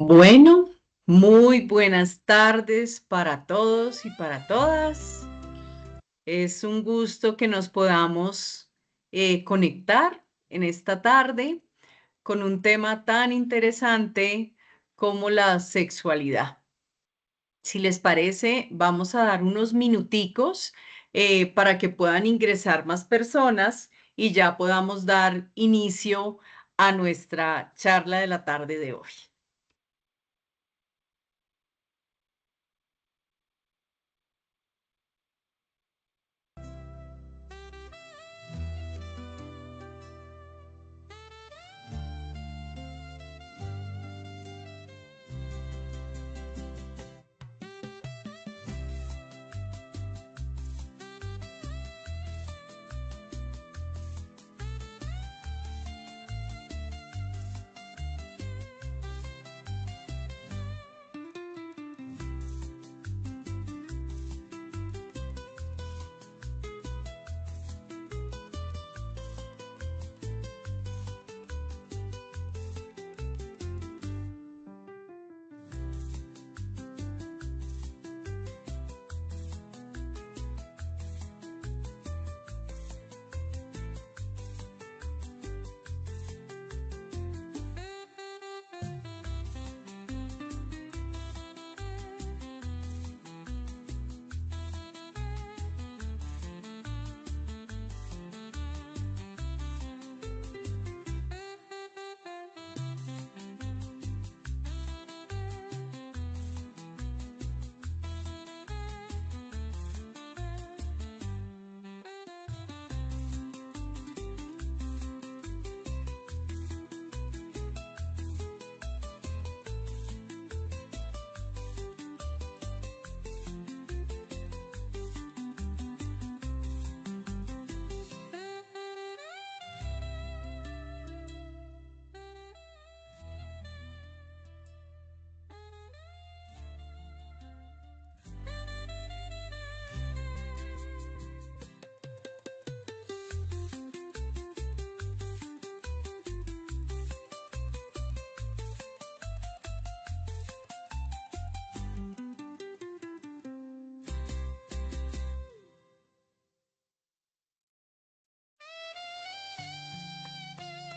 Bueno, muy buenas tardes para todos y para todas. Es un gusto que nos podamos conectar en esta tarde con un tema tan interesante como la sexualidad. Si les parece, vamos a dar unos minuticos para que puedan ingresar más personas y ya podamos dar inicio a nuestra charla de la tarde de hoy.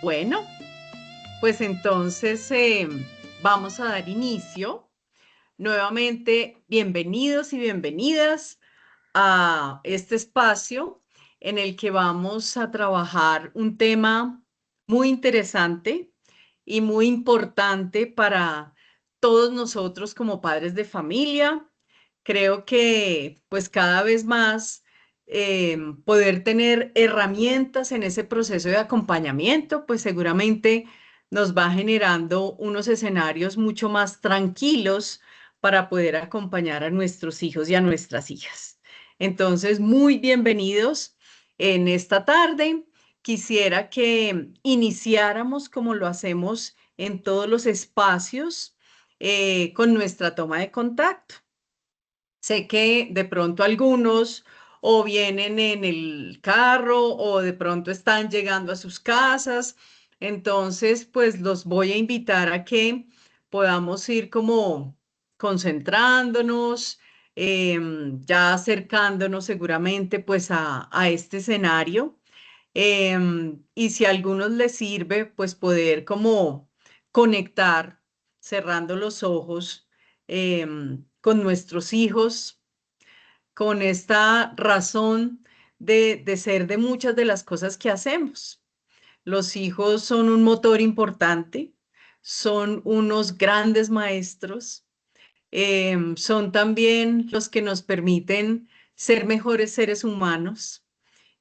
Bueno. Pues entonces vamos a dar inicio. Nuevamente, bienvenidos y bienvenidas a este espacio en el que vamos a trabajar un tema muy interesante y muy importante para todos nosotros como padres de familia. Creo que pues cada vez más poder tener herramientas en ese proceso de acompañamiento, pues seguramente nos va generando unos escenarios mucho más tranquilos para poder acompañar a nuestros hijos y a nuestras hijas. Entonces, muy bienvenidos en esta tarde. Quisiera que iniciáramos como lo hacemos en todos los espacios con nuestra toma de contacto. Sé que de pronto algunos o vienen en el carro o de pronto están llegando a sus casas. Entonces, pues los voy a invitar a que podamos ir como concentrándonos, ya acercándonos seguramente pues a este escenario. Y si a algunos les sirve, pues poder como conectar cerrando los ojos con nuestros hijos, con esta razón de ser de muchas de las cosas que hacemos. Los hijos son un motor importante, son unos grandes maestros, son también los que nos permiten ser mejores seres humanos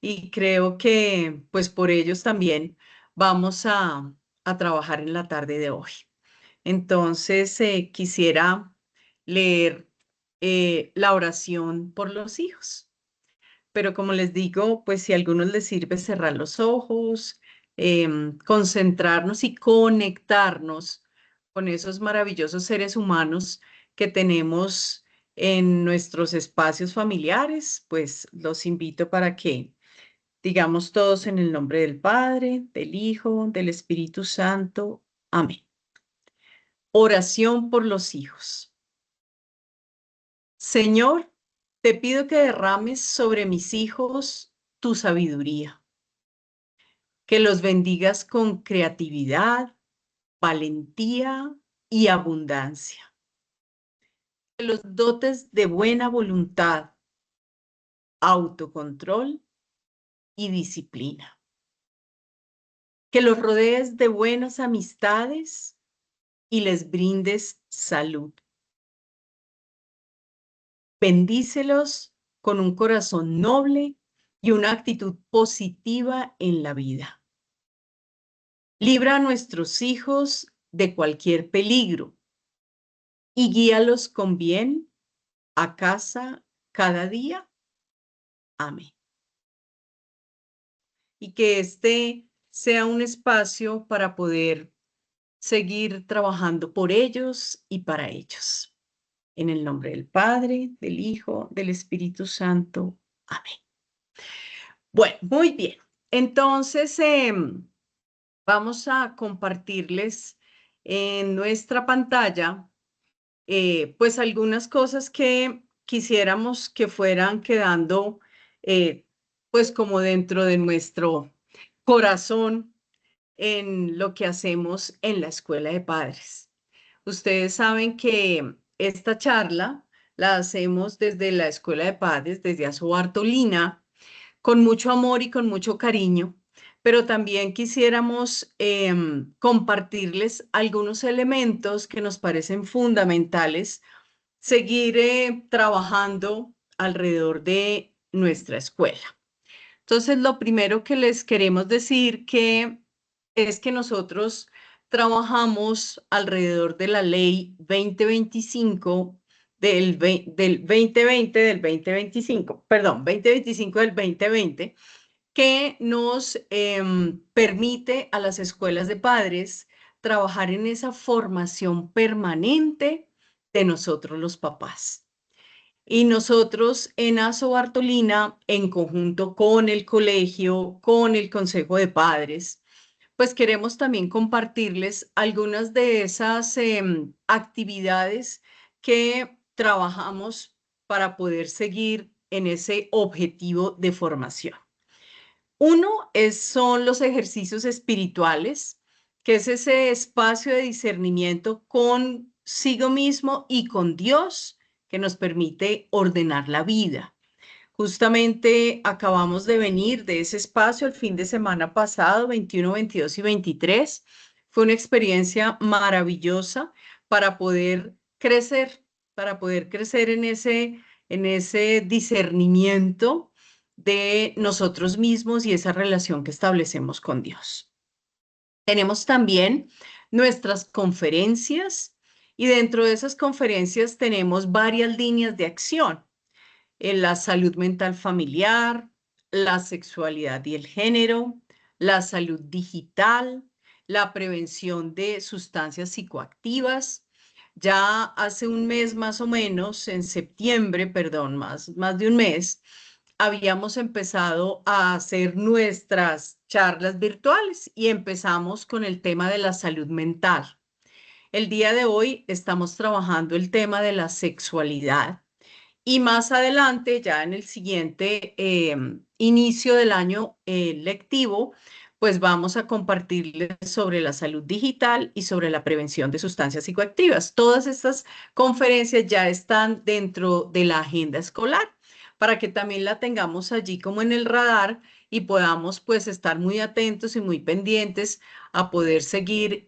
y creo que pues por ellos también vamos a trabajar en la tarde de hoy. Entonces, quisiera leer la oración por los hijos. Pero como les digo, pues si a algunos les sirve cerrar los ojos, concentrarnos y conectarnos con esos maravillosos seres humanos que tenemos en nuestros espacios familiares, pues los invito para que digamos todos en el nombre del Padre, del Hijo, del Espíritu Santo. Amén. Oración por los hijos. Señor, te pido que derrames sobre mis hijos tu sabiduría, que los bendigas con creatividad, valentía y abundancia, que los dotes de buena voluntad, autocontrol y disciplina, que los rodees de buenas amistades y les brindes salud. Bendícelos con un corazón noble y una actitud positiva en la vida. Libra a nuestros hijos de cualquier peligro y guíalos con bien a casa cada día. Amén. Y que este sea un espacio para poder seguir trabajando por ellos y para ellos. En el nombre del Padre, del Hijo, del Espíritu Santo. Amén. Bueno, muy bien. Entonces, vamos a compartirles en nuestra pantalla, pues algunas cosas que quisiéramos que fueran quedando, pues como dentro de nuestro corazón en lo que hacemos en la Escuela de Padres. Ustedes saben que esta charla la hacemos desde la Escuela de Padres, desde Aso Bartolina, con mucho amor y con mucho cariño, pero también quisiéramos compartirles algunos elementos que nos parecen fundamentales seguir trabajando alrededor de nuestra escuela. Entonces, lo primero que les queremos decir es que nosotros trabajamos alrededor de la ley 2025 del 2020, del 2025, perdón, 2025 del 2020, que nos permite a las escuelas de padres trabajar en esa formación permanente de nosotros los papás. Y nosotros en Aso Bartolina, en conjunto con el colegio, con el Consejo de Padres, pues queremos también compartirles algunas de esas actividades que trabajamos para poder seguir en ese objetivo de formación. Uno son los ejercicios espirituales, que es ese espacio de discernimiento consigo mismo y con Dios que nos permite ordenar la vida. Justamente acabamos de venir de ese espacio el fin de semana pasado, 21, 22 y 23. Fue una experiencia maravillosa para poder crecer en ese discernimiento de nosotros mismos y esa relación que establecemos con Dios. Tenemos también nuestras conferencias y dentro de esas conferencias tenemos varias líneas de acción. En la salud mental familiar, la sexualidad y el género, la salud digital, la prevención de sustancias psicoactivas. Ya hace un mes más o menos, en septiembre, perdón, más de un mes, habíamos empezado a hacer nuestras charlas virtuales y empezamos con el tema de la salud mental. El día de hoy estamos trabajando el tema de la sexualidad y más adelante, ya en el siguiente inicio del año lectivo, pues vamos a compartirles sobre la salud digital y sobre la prevención de sustancias psicoactivas. Todas estas conferencias ya están dentro de la agenda escolar para que también la tengamos allí como en el radar y podamos pues estar muy atentos y muy pendientes a poder seguir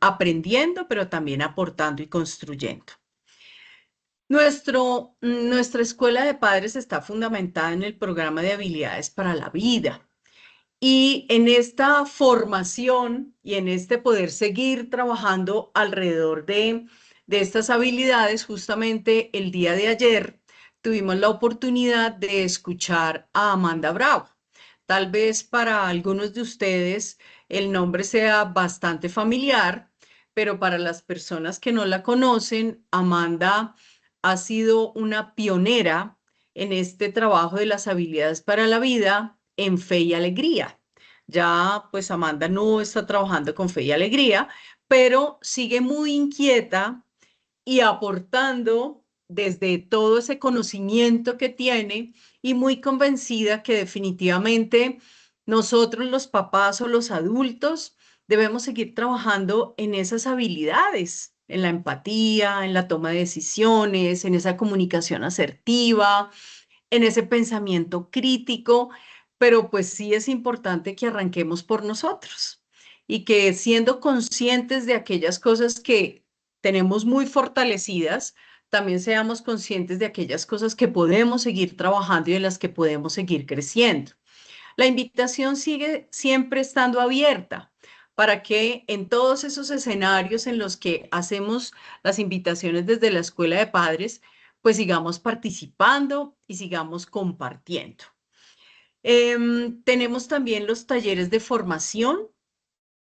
aprendiendo, pero también aportando y construyendo. Nuestra escuela de padres está fundamentada en el programa de habilidades para la vida. Y en esta formación y en este poder seguir trabajando alrededor de estas habilidades, justamente el día de ayer tuvimos la oportunidad de escuchar a Amanda Bravo. Tal vez para algunos de ustedes el nombre sea bastante familiar, pero para las personas que no la conocen, Amanda ha sido una pionera en este trabajo de las habilidades para la vida en Fe y Alegría. Ya, pues Amanda no está trabajando con Fe y Alegría, pero sigue muy inquieta y aportando desde todo ese conocimiento que tiene y muy convencida que definitivamente nosotros los papás o los adultos debemos seguir trabajando en esas habilidades, en la empatía, en la toma de decisiones, en esa comunicación asertiva, en ese pensamiento crítico, pero pues sí es importante que arranquemos por nosotros y que siendo conscientes de aquellas cosas que tenemos muy fortalecidas, también seamos conscientes de aquellas cosas que podemos seguir trabajando y en las que podemos seguir creciendo. La invitación sigue siempre estando abierta para que en todos esos escenarios en los que hacemos las invitaciones desde la Escuela de Padres, pues sigamos participando y sigamos compartiendo. Tenemos también los talleres de formación,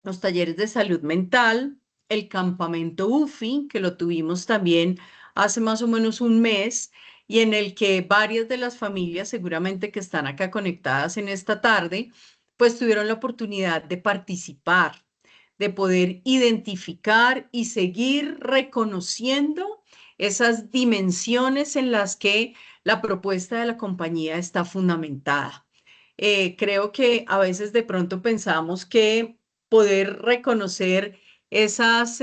los talleres de salud mental, el campamento UFI, que lo tuvimos también hace más o menos un mes, y en el que varias de las familias, seguramente que están acá conectadas en esta tarde, pues tuvieron la oportunidad de participar, de poder identificar y seguir reconociendo esas dimensiones en las que la propuesta de la compañía está fundamentada. Creo que a veces de pronto pensamos que poder reconocer esos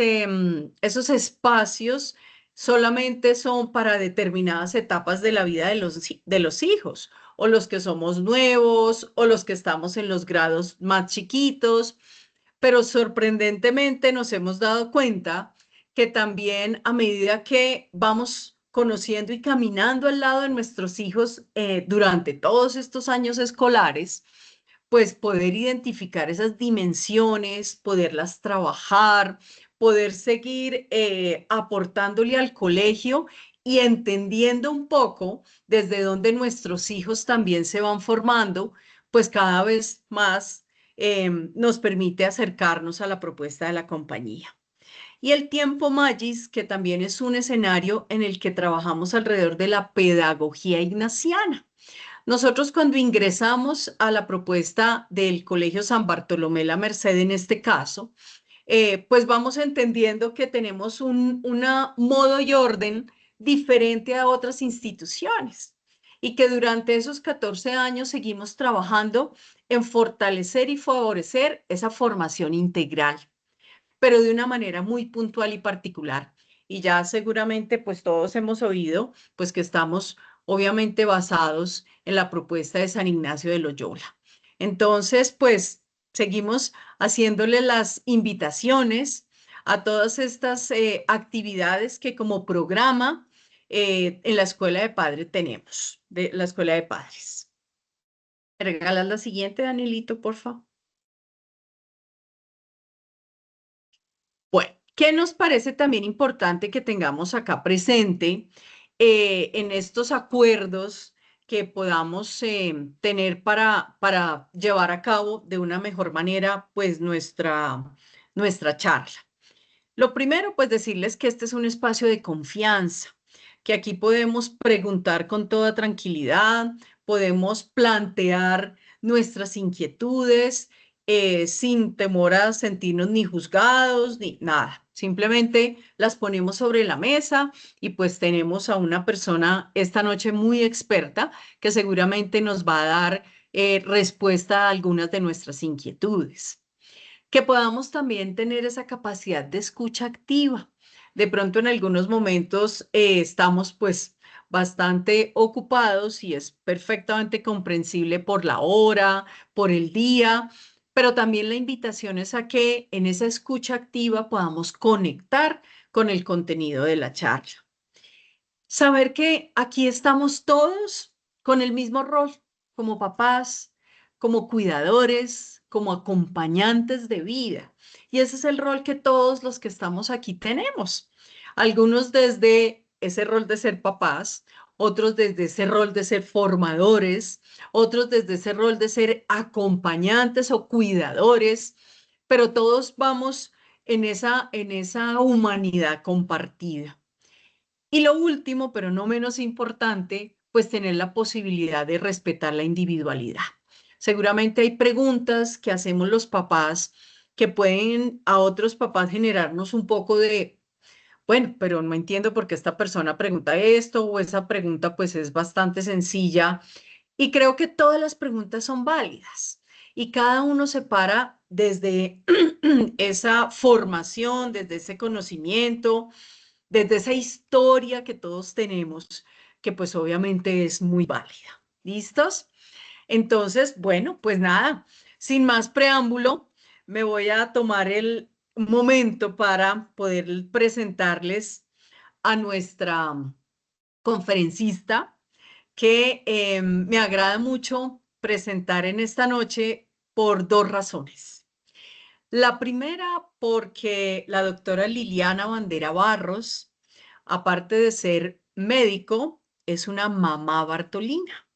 espacios solamente son para determinadas etapas de la vida de los hijos, o los que somos nuevos, o los que estamos en los grados más chiquitos, pero sorprendentemente nos hemos dado cuenta que también a medida que vamos conociendo y caminando al lado de nuestros hijos durante todos estos años escolares, pues poder identificar esas dimensiones, poderlas trabajar, poder seguir aportándole al colegio y entendiendo un poco desde donde nuestros hijos también se van formando, pues cada vez más nos permite acercarnos a la propuesta de la compañía. Y el tiempo Magis, que también es un escenario en el que trabajamos alrededor de la pedagogía ignaciana. Nosotros cuando ingresamos a la propuesta del Colegio San Bartolomé La Merced en este caso, pues vamos entendiendo que tenemos una modo y orden diferente a otras instituciones y que durante esos 14 años seguimos trabajando en fortalecer y favorecer esa formación integral, pero de una manera muy puntual y particular. Y ya seguramente pues todos hemos oído pues que estamos obviamente basados en la propuesta de San Ignacio de Loyola. Entonces pues seguimos haciéndole las invitaciones a todas estas actividades que como programa en la Escuela de Padres tenemos, de la Escuela de Padres. ¿Me regalas la siguiente, Danielito, por favor? Bueno, ¿qué nos parece también importante que tengamos acá presente en estos acuerdos que podamos tener para llevar a cabo de una mejor manera pues nuestra charla? Lo primero, pues decirles que este es un espacio de confianza, que aquí podemos preguntar con toda tranquilidad, podemos plantear nuestras inquietudes sin temor a sentirnos ni juzgados ni nada. Simplemente las ponemos sobre la mesa y pues tenemos a una persona esta noche muy experta que seguramente nos va a dar respuesta a algunas de nuestras inquietudes, que podamos también tener esa capacidad de escucha activa. De pronto en algunos momentos estamos pues bastante ocupados y es perfectamente comprensible por la hora, por el día, pero también la invitación es a que en esa escucha activa podamos conectar con el contenido de la charla. Saber que aquí estamos todos con el mismo rol, como papás, como cuidadores, como acompañantes de vida. Y ese es el rol que todos los que estamos aquí tenemos. Algunos desde ese rol de ser papás, otros desde ese rol de ser formadores, otros desde ese rol de ser acompañantes o cuidadores, pero todos vamos en esa humanidad compartida. Y lo último, pero no menos importante, pues tener la posibilidad de respetar la individualidad. Seguramente hay preguntas que hacemos los papás que pueden a otros papás generarnos un poco de, bueno, pero no entiendo por qué esta persona pregunta esto o esa pregunta pues es bastante sencilla y creo que todas las preguntas son válidas y cada uno se para desde esa formación, desde ese conocimiento, desde esa historia que todos tenemos, que pues obviamente es muy válida. ¿Listos? Entonces, bueno, pues nada, sin más preámbulo, me voy a tomar el momento para poder presentarles a nuestra conferencista que me agrada mucho presentar en esta noche por dos razones. La primera, porque la doctora Liliana Bandera Barros, aparte de ser médico, es una mamá bartolina.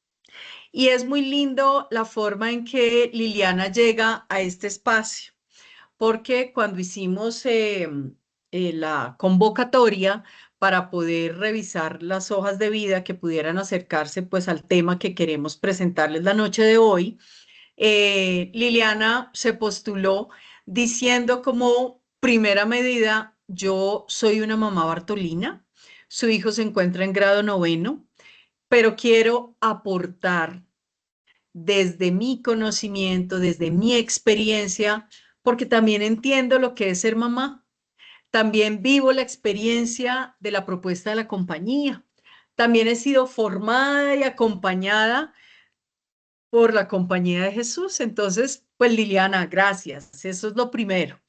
Y es muy lindo la forma en que Liliana llega a este espacio, porque cuando hicimos la convocatoria para poder revisar las hojas de vida que pudieran acercarse pues al tema que queremos presentarles la noche de hoy, Liliana se postuló diciendo como primera medida, yo soy una mamá bartolina, su hijo se encuentra en grado noveno, pero quiero aportar desde mi conocimiento, desde mi experiencia, porque también entiendo lo que es ser mamá. También vivo la experiencia de la propuesta de la compañía. También he sido formada y acompañada por la compañía de Jesús. Entonces, pues Liliana, gracias. Eso es lo primero,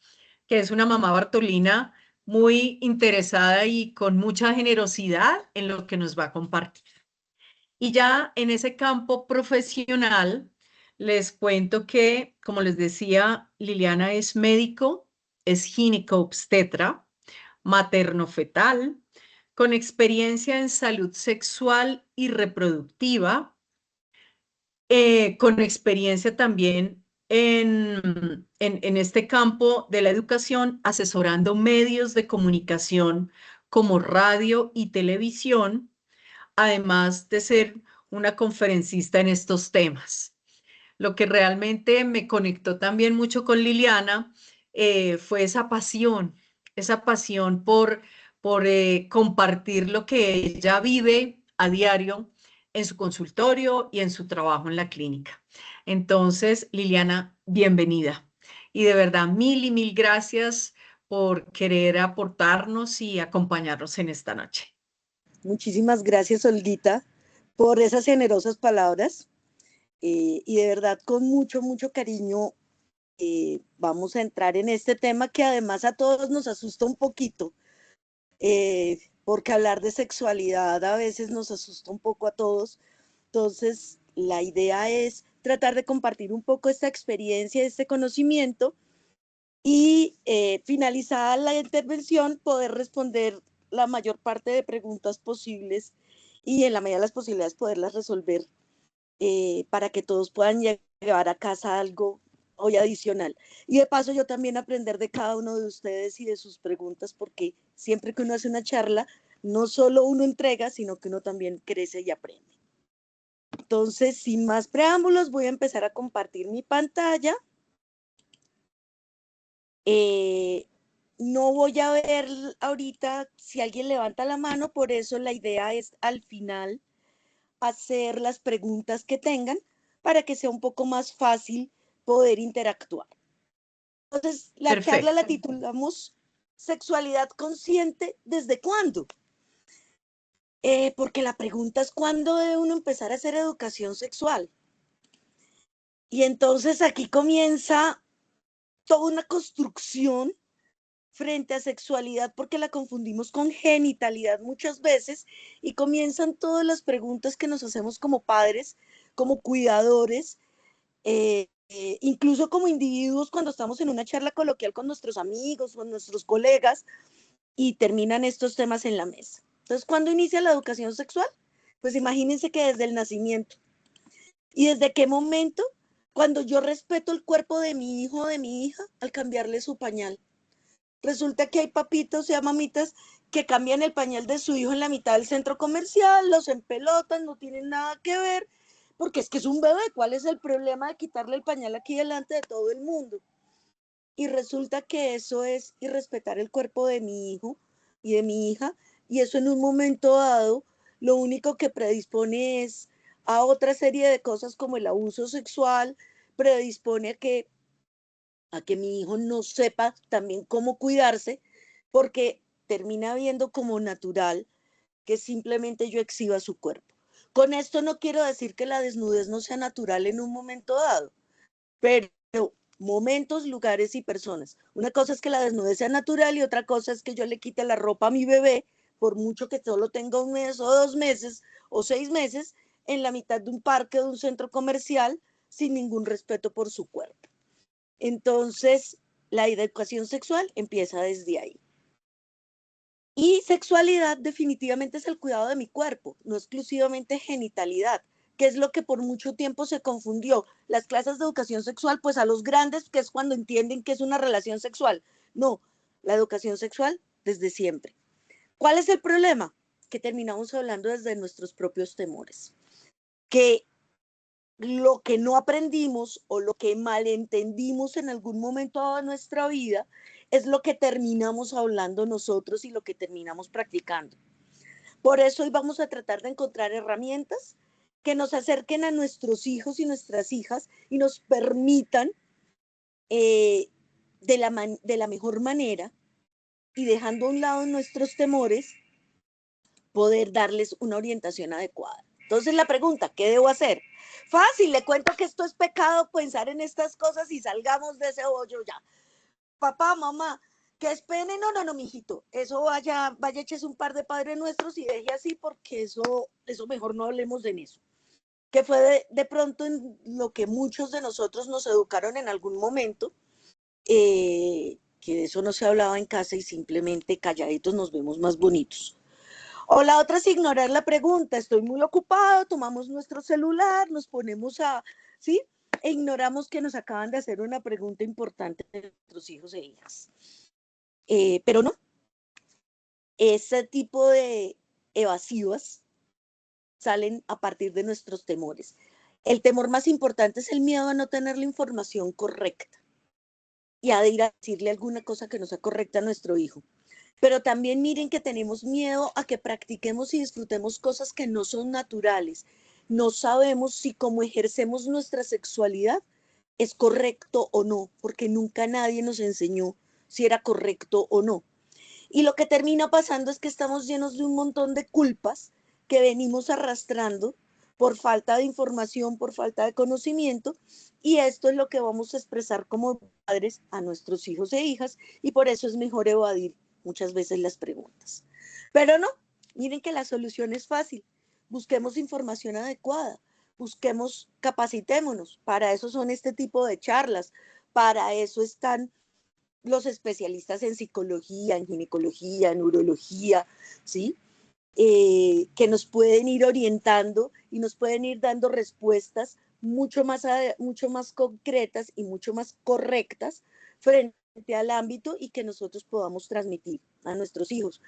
que es una mamá bartolina muy interesada y con mucha generosidad en lo que nos va a compartir. Y ya en ese campo profesional, les cuento que, como les decía, Liliana es médico, es ginecobstetra, materno-fetal, con experiencia en salud sexual y reproductiva, con experiencia también en este campo de la educación, asesorando medios de comunicación como radio y televisión, además de ser una conferencista en estos temas. Lo que realmente me conectó también mucho con Liliana fue esa pasión por compartir lo que ella vive a diario en su consultorio y en su trabajo en la clínica. Entonces, Liliana, bienvenida. Y de verdad, mil y mil gracias por querer aportarnos y acompañarnos en esta noche. Muchísimas gracias, Olguita, por esas generosas palabras. Y de verdad, con mucho, mucho cariño, vamos a entrar en este tema que además a todos nos asusta un poquito, porque hablar de sexualidad a veces nos asusta un poco a todos. Entonces, la idea es tratar de compartir un poco esta experiencia, este conocimiento y finalizada la intervención poder responder la mayor parte de preguntas posibles y en la medida de las posibilidades poderlas resolver para que todos puedan llevar a casa algo hoy adicional. Y de paso yo también aprender de cada uno de ustedes y de sus preguntas, porque siempre que uno hace una charla, no solo uno entrega, sino que uno también crece y aprende. Entonces, sin más preámbulos, voy a empezar a compartir mi pantalla. No voy a ver ahorita si alguien levanta la mano, por eso la idea es al final hacer las preguntas que tengan para que sea un poco más fácil poder interactuar. Entonces, la charla la Perfecto. titulamos ¿Sexualidad consciente desde cuándo? Porque la pregunta es ¿cuándo debe uno empezar a hacer educación sexual? Y entonces aquí comienza toda una construcción frente a sexualidad porque la confundimos con genitalidad muchas veces y comienzan todas las preguntas que nos hacemos como padres, como cuidadores, incluso como individuos cuando estamos en una charla coloquial con nuestros amigos, con nuestros colegas y terminan estos temas en la mesa. Entonces, ¿cuándo inicia la educación sexual? Pues imagínense que desde el nacimiento. ¿Y desde qué momento? Cuando yo respeto el cuerpo de mi hijo o de mi hija al cambiarle su pañal. Resulta que hay papitos y mamitas que cambian el pañal de su hijo en la mitad del centro comercial, los empelotan, no tienen nada que ver, porque es que es un bebé. ¿Cuál es el problema de quitarle el pañal aquí delante de todo el mundo? y resulta que eso es irrespetar el cuerpo de mi hijo y de mi hija, y eso en un momento dado lo único que predispone es a otra serie de cosas como el abuso sexual, predispone a que mi hijo no sepa también cómo cuidarse, porque termina viendo como natural que simplemente yo exhiba su cuerpo. Con esto no quiero decir que la desnudez no sea natural en un momento dado, pero momentos, lugares y personas. Una cosa es que la desnudez sea natural y otra cosa es que yo le quite la ropa a mi bebé, por mucho que solo tenga un mes o 2 meses o 6 meses, en la mitad de un parque o de un centro comercial, sin ningún respeto por su cuerpo. Entonces, la educación sexual empieza desde ahí. Y sexualidad definitivamente es el cuidado de mi cuerpo, no exclusivamente genitalidad, que es lo que por mucho tiempo se confundió. Las clases de educación sexual, pues a los grandes, que es cuando entienden que es una relación sexual. No, la educación sexual desde siempre. ¿Cuál es el problema? Que terminamos hablando desde nuestros propios temores. Que lo que no aprendimos o lo que malentendimos en algún momento de nuestra vida es lo que terminamos hablando nosotros y lo que terminamos practicando. Por eso hoy vamos a tratar de encontrar herramientas que nos acerquen a nuestros hijos y nuestras hijas y nos permitan de la mejor manera y dejando a un lado nuestros temores, poder darles una orientación adecuada. Entonces la pregunta, ¿qué debo hacer? Fácil, le cuento que esto es pecado pensar en estas cosas y salgamos de ese hoyo ya. Papá, mamá, ¿qué es pene? No, no, no, mijito. Eso vaya, eches un par de Padres Nuestros y deje así porque eso mejor no hablemos de eso. Que fue de pronto en lo que muchos de nosotros nos educaron en algún momento, que de eso no se hablaba en casa y simplemente calladitos nos vemos más bonitos. O la otra es ignorar la pregunta, estoy muy ocupado, tomamos nuestro celular, nos ponemos ¿sí? E ignoramos que nos acaban de hacer una pregunta importante de nuestros hijos e hijas. Pero no, ese tipo de evasivas salen a partir de nuestros temores. El temor más importante es el miedo a no tener la información correcta y a ir a decirle alguna cosa que no sea correcta a nuestro hijo. Pero también miren que tenemos miedo a que practiquemos y disfrutemos cosas que no son naturales. No sabemos si como ejercemos nuestra sexualidad es correcto o no, porque nunca nadie nos enseñó si era correcto o no. Y lo que termina pasando es que estamos llenos de un montón de culpas que venimos arrastrando por falta de información, por falta de conocimiento, y esto es lo que vamos a expresar como padres a nuestros hijos e hijas, y por eso es mejor evadir muchas veces las preguntas. Pero no, miren que la solución es fácil. Busquemos información adecuada, busquemos, capacitémonos. Para eso son este tipo de charlas, para eso están los especialistas en psicología, en ginecología, en urología, ¿sí? Que nos pueden ir orientando y nos pueden ir dando respuestas mucho más concretas y mucho más correctas frente al ámbito y que nosotros podamos transmitir a nuestros hijos.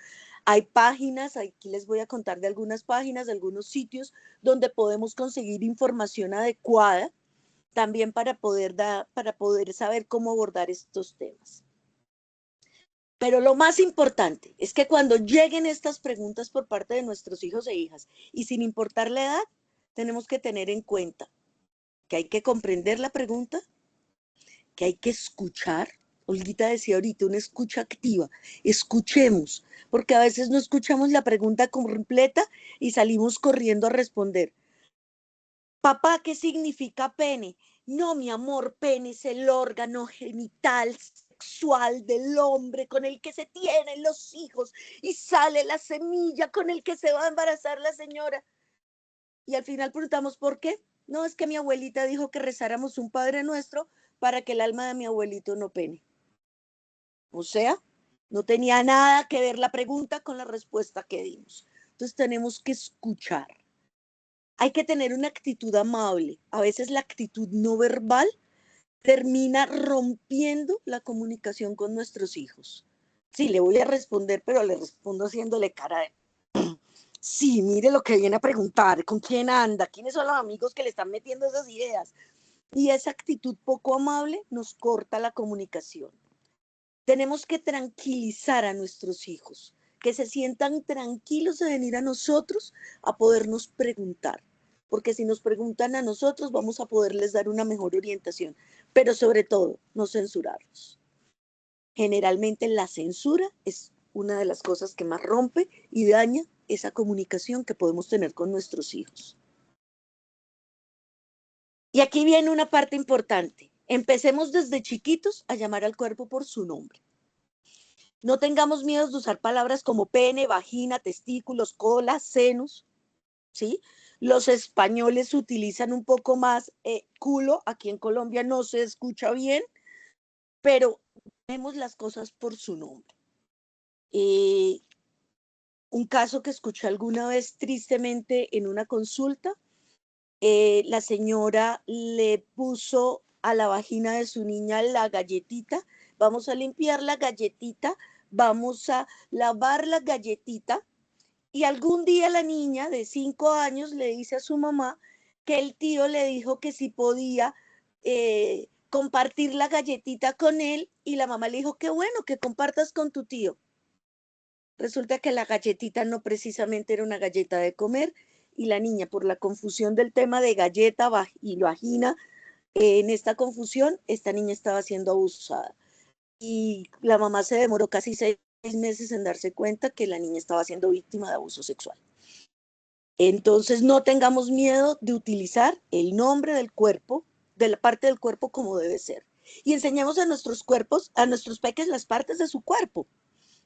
Hay páginas, aquí les voy a contar de algunas páginas, de algunos sitios donde podemos conseguir información adecuada también para poder saber cómo abordar estos temas. Pero lo más importante es que cuando lleguen estas preguntas por parte de nuestros hijos e hijas, y sin importar la edad, tenemos que tener en cuenta que hay que comprender la pregunta, que hay que escuchar. Olguita decía ahorita, una escucha activa. Escuchemos, porque a veces no escuchamos la pregunta completa y salimos corriendo a responder. Papá, ¿qué significa pene? No, mi amor, pene es el órgano genital sexual del hombre con el que se tienen los hijos y sale la semilla con el que se va a embarazar la señora. Y al final preguntamos, ¿por qué? No, es que mi abuelita dijo que rezáramos un Padre Nuestro para que el alma de mi abuelito no pene. O sea, no tenía nada que ver la pregunta con la respuesta que dimos. Entonces tenemos que escuchar. Hay que tener una actitud amable. A veces la actitud no verbal termina rompiendo la comunicación con nuestros hijos. Sí, le voy a responder, pero le respondo haciéndole cara de... Sí, mire lo que viene a preguntar, ¿con quién anda? ¿Quiénes son los amigos que le están metiendo esas ideas? Y esa actitud poco amable nos corta la comunicación. Tenemos que tranquilizar a nuestros hijos, que se sientan tranquilos de venir a nosotros a podernos preguntar, porque si nos preguntan a nosotros vamos a poderles dar una mejor orientación, pero sobre todo no censurarlos. Generalmente la censura es una de las cosas que más rompe y daña esa comunicación que podemos tener con nuestros hijos. Y aquí viene una parte importante. Empecemos desde chiquitos a llamar al cuerpo por su nombre. No tengamos miedo de usar palabras como pene, vagina, testículos, cola, senos, ¿sí? Los españoles utilizan un poco más culo, aquí en Colombia no se escucha bien, pero vemos las cosas por su nombre. Un caso que escuché alguna vez tristemente en una consulta, la señora le puso a la vagina de su niña la galletita, vamos a limpiar la galletita, vamos a lavar la galletita, y algún día la niña de 5 años le dice a su mamá que el tío le dijo que si podía compartir la galletita con él, y la mamá le dijo que bueno, que compartas con tu tío. Resulta que la galletita no precisamente era una galleta de comer, y la niña, por la confusión del tema de galleta y vagina, en esta confusión, esta niña estaba siendo abusada. Y la mamá se demoró casi 6 meses en darse cuenta que la niña estaba siendo víctima de abuso sexual. Entonces, no tengamos miedo de utilizar el nombre del cuerpo, de la parte del cuerpo como debe ser. Y enseñamos a nuestros cuerpos, a nuestros peques, las partes de su cuerpo.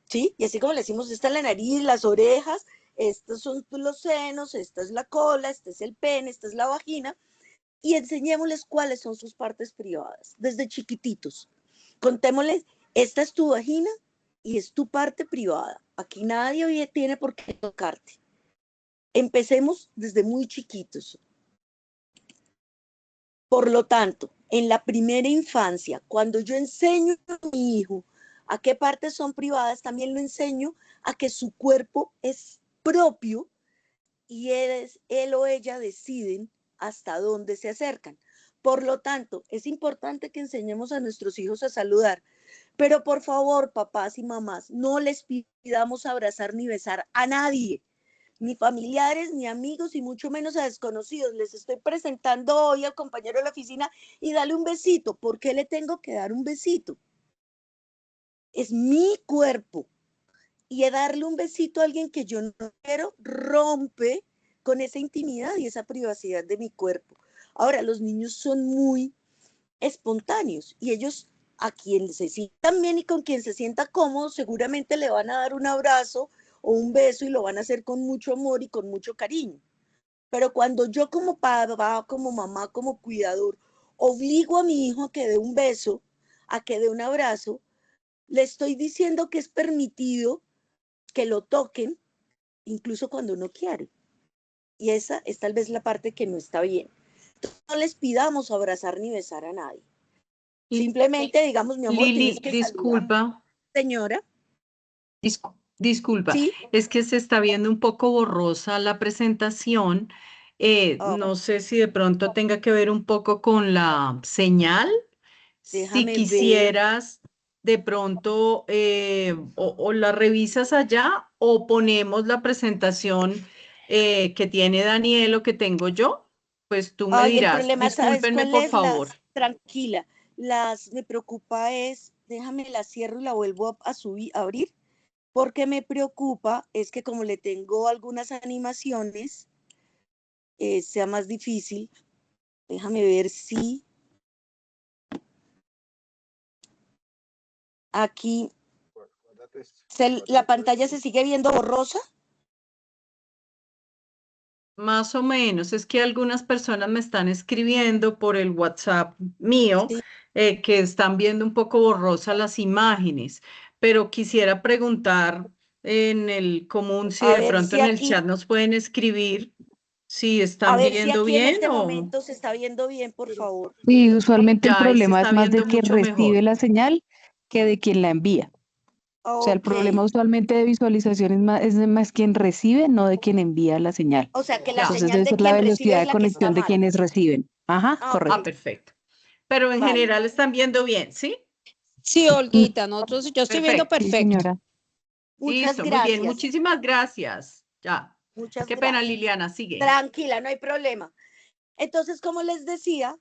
¿Sí? Y así como le decimos, esta es la nariz, las orejas, estos son los senos, esta es la cola, este es el pene, esta es la vagina, y enseñémosles cuáles son sus partes privadas, desde chiquititos. Contémosles, esta es tu vagina y es tu parte privada. Aquí nadie tiene por qué tocarte. Empecemos desde muy chiquitos. Por lo tanto, en la primera infancia, cuando yo enseño a mi hijo a qué partes son privadas, también lo enseño a que su cuerpo es propio y él o ella deciden hasta dónde se acercan. Por lo tanto, es importante que enseñemos a nuestros hijos a saludar, pero por favor, papás y mamás, no les pidamos abrazar ni besar a nadie, ni familiares, ni amigos, y mucho menos a desconocidos. Les estoy presentando hoy al compañero de la oficina y dale un besito. ¿Por qué le tengo que dar un besito? Es mi cuerpo. Y darle un besito a alguien que yo no quiero rompe con esa intimidad y esa privacidad de mi cuerpo. Ahora, los niños son muy espontáneos y ellos, a quien se sientan bien y con quien se sienta cómodo, seguramente le van a dar un abrazo o un beso, y lo van a hacer con mucho amor y con mucho cariño. Pero cuando yo como papá, como mamá, como cuidador, obligo a mi hijo a que dé un beso, a que dé un abrazo, le estoy diciendo que es permitido que lo toquen, incluso cuando no quiere. Y esa es tal vez la parte que no está bien. Entonces, no les pidamos abrazar ni besar a nadie. Simplemente digamos, mi amor, tienes Lili, que saludar. disculpa, Señora, disculpa, ¿sí? es que se está viendo un poco borrosa la presentación. Oh, No sé si de pronto tenga que ver un poco con la señal. Si déjame ver. quisieras, de pronto, o la revisas allá o ponemos la presentación que tiene Daniel o que tengo yo, pues tú me Ay, el dirás, problema, ¿sabes discúlpenme cuál por es? favor. Tranquila, me preocupa es, déjame la cierro y la vuelvo a subir, a abrir, porque me preocupa es que como le tengo algunas animaciones, sea más difícil. Déjame ver si aquí la pantalla se sigue viendo borrosa. Más o menos, es que algunas personas me están escribiendo por el WhatsApp mío Sí. que están viendo un poco borrosas las imágenes, pero quisiera preguntar en el común si A de ver pronto si en el aquí, chat nos pueden escribir si a están ver si viendo aquí en bien este o momento se está viendo bien, por favor. Y usualmente el ya ahí se problema es está más de viendo quien mucho recibe mejor. la señal que de quien la envía. O sea, el Ok. problema usualmente de visualización es de más quien recibe, no de quien envía la señal. O sea que la Ya. Entonces señal debe de ser la quien recibe velocidad es de la que está conexión de mal. quienes reciben. Ajá, Ah, ok. Ah, correcto. perfecto. Pero en Vale. general están viendo bien, ¿sí? Sí, Olguita, nosotros, yo estoy viendo Perfecto. Sí, perfecto. señora. Muchas Listo, muy bien. gracias. Muchísimas gracias. Ya. Muchas Qué pena, gracias. Liliana, sigue. Tranquila, no hay problema. Entonces, como les decía,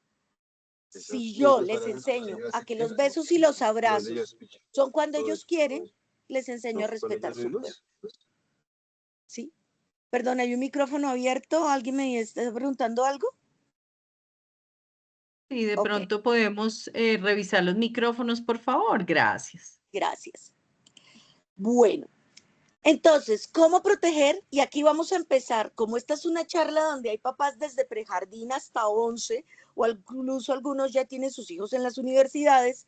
si yo les enseño a que los besos y los abrazos son cuando ellos quieren, les enseño a respetar su cuerpo. ¿Sí? Perdón, ¿hay un micrófono abierto? ¿Alguien me está preguntando algo? Y de Ok, pronto podemos revisar los micrófonos, por favor. Gracias. gracias. Bueno, entonces, ¿cómo proteger? Y aquí vamos a empezar, como esta es una charla donde hay papás desde prejardín hasta 11, o incluso algunos ya tienen sus hijos en las universidades,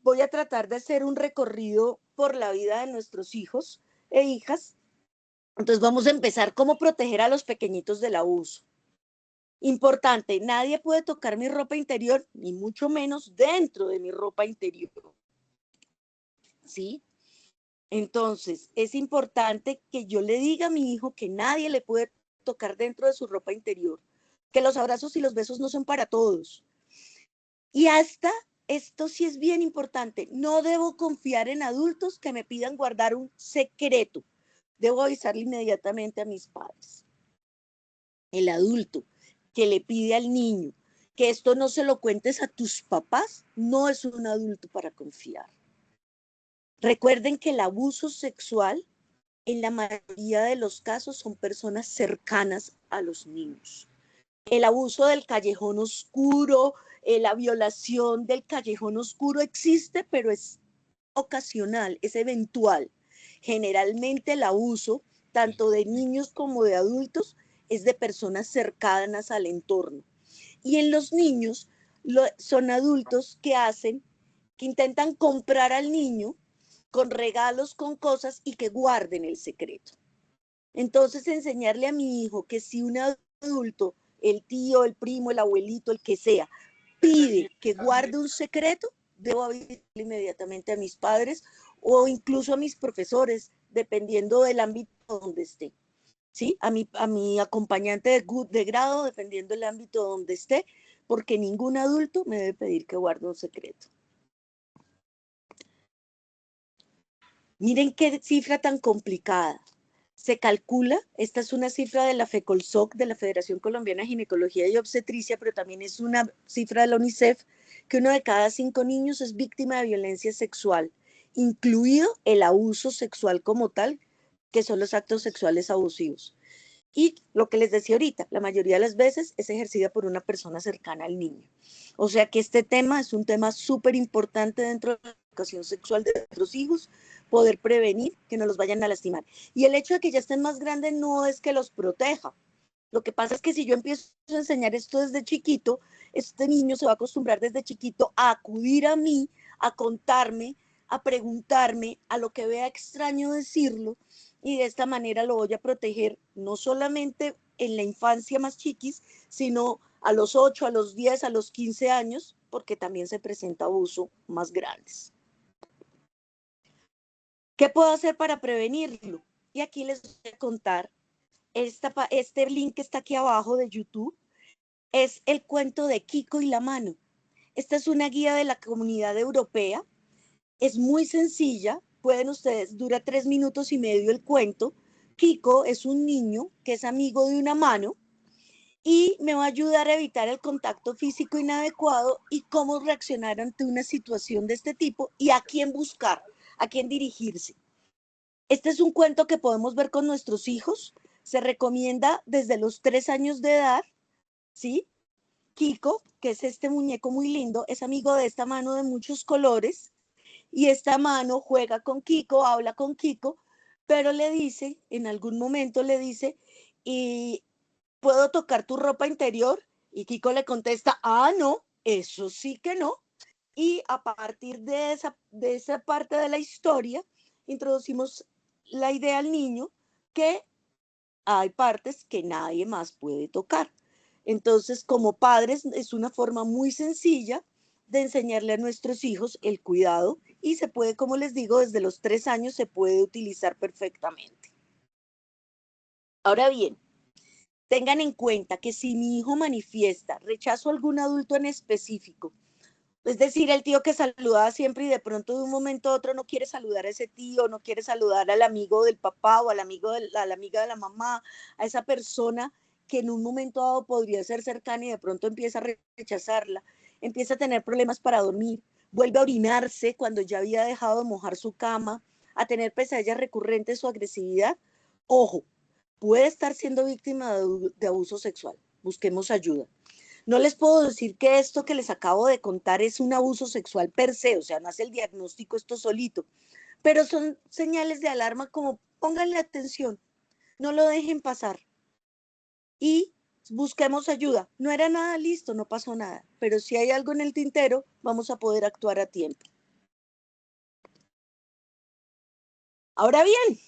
voy a tratar de hacer un recorrido por la vida de nuestros hijos e hijas. Entonces vamos a empezar, ¿cómo proteger a los pequeñitos del abuso? Importante, nadie puede tocar mi ropa interior, ni mucho menos dentro de mi ropa interior. ¿Sí? Entonces, es importante que yo le diga a mi hijo que nadie le puede tocar dentro de su ropa interior, que los abrazos y los besos no son para todos. Y hasta, esto sí es bien importante, no debo confiar en adultos que me pidan guardar un secreto. Debo avisarle inmediatamente a mis padres. El adulto que le pide al niño que esto no se lo cuentes a tus papás, no es un adulto para confiar. Recuerden que el abuso sexual en la mayoría de los casos son personas cercanas a los niños. El abuso del callejón oscuro, la violación del callejón oscuro existe, pero es ocasional, es eventual. Generalmente el abuso, tanto de niños como de adultos, es de personas cercanas al entorno. Y en los niños son adultos que intentan comprar al niño con regalos, con cosas y que guarden el secreto. Entonces, enseñarle a mi hijo que si un adulto, el tío, el primo, el abuelito, el que sea, pide que guarde un secreto, debo avisarle inmediatamente a mis padres o incluso a mis profesores, dependiendo del ámbito donde esté. ¿Sí? A mi acompañante de grado, dependiendo del ámbito donde esté, porque ningún adulto me debe pedir que guarde un secreto. Miren qué cifra tan complicada. Se calcula, esta es una cifra de la FECOLSOC, de la Federación Colombiana de Ginecología y Obstetricia, pero también es una cifra de la UNICEF, que 1 de cada 5 niños es víctima de violencia sexual, incluido el abuso sexual como tal, que son los actos sexuales abusivos. Y lo que les decía ahorita, la mayoría de las veces es ejercida por una persona cercana al niño. O sea que este tema es un tema súper importante dentro de la educación sexual de nuestros hijos, poder prevenir que no los vayan a lastimar. Y el hecho de que ya estén más grandes no es que los proteja. Lo que pasa es que si yo empiezo a enseñar esto desde chiquito, este niño se va a acostumbrar desde chiquito a acudir a mí, a contarme, a preguntarme, a lo que vea extraño decirlo, y de esta manera lo voy a proteger no solamente en la infancia más chiquis, sino a los 8, a los 10, a los 15 años, porque también se presenta abuso más grandes. ¿Qué puedo hacer para prevenirlo? Y aquí les voy a contar, este link que está aquí abajo de YouTube, es el cuento de Kiko y la mano. Esta es una guía de la Comunidad Europea, es muy sencilla, pueden ustedes, dura 3 minutos y medio el cuento. Kiko es un niño que es amigo de una mano y me va a ayudar a evitar el contacto físico inadecuado y cómo reaccionar ante una situación de este tipo y a quién buscar, a quién dirigirse. Este es un cuento que podemos ver con nuestros hijos, se recomienda desde los 3 años de edad, ¿sí? Kiko, que es este muñeco muy lindo, es amigo de esta mano de muchos colores y esta mano juega con Kiko, habla con Kiko, pero le dice, en algún momento le dice, y ¿puedo tocar tu ropa interior? Y Kiko le contesta, ah, no, eso sí que no. Y a partir de esa parte de la historia, introducimos la idea al niño que hay partes que nadie más puede tocar. Entonces, como padres, es una forma muy sencilla de enseñarle a nuestros hijos el cuidado y se puede, como les digo, desde los 3 años se puede utilizar perfectamente. Ahora bien, tengan en cuenta que si mi hijo manifiesta rechazo a algún adulto en específico, Es decir, el tío que saludaba siempre y de pronto de un momento a otro no quiere saludar a ese tío, no quiere saludar al amigo del papá o al amigo a la amiga de la mamá, a esa persona que en un momento dado podría ser cercana y de pronto empieza a rechazarla, empieza a tener problemas para dormir, vuelve a orinarse cuando ya había dejado de mojar su cama, a tener pesadillas recurrentes o agresividad. Ojo, puede estar siendo víctima de abuso sexual. Busquemos ayuda. No les puedo decir que esto que les acabo de contar es un abuso sexual per se, o sea, no hace el diagnóstico esto solito, pero son señales de alarma como pónganle atención, no lo dejen pasar y busquemos ayuda. No era nada, listo, no pasó nada, pero si hay algo en el tintero, vamos a poder actuar a tiempo. Ahora bien,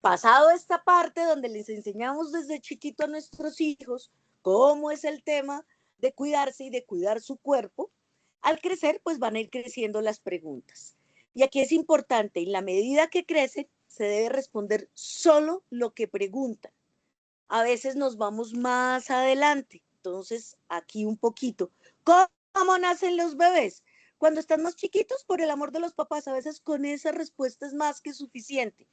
pasado esta parte donde les enseñamos desde chiquito a nuestros hijos cómo es el tema de cuidarse y de cuidar su cuerpo, al crecer pues van a ir creciendo las preguntas. Y aquí es importante, en la medida que crecen, se debe responder solo lo que preguntan. A veces nos vamos más adelante, entonces aquí un poquito. ¿Cómo nacen los bebés? Cuando están más chiquitos, por el amor de los papás, a veces con esa respuesta es más que suficiente.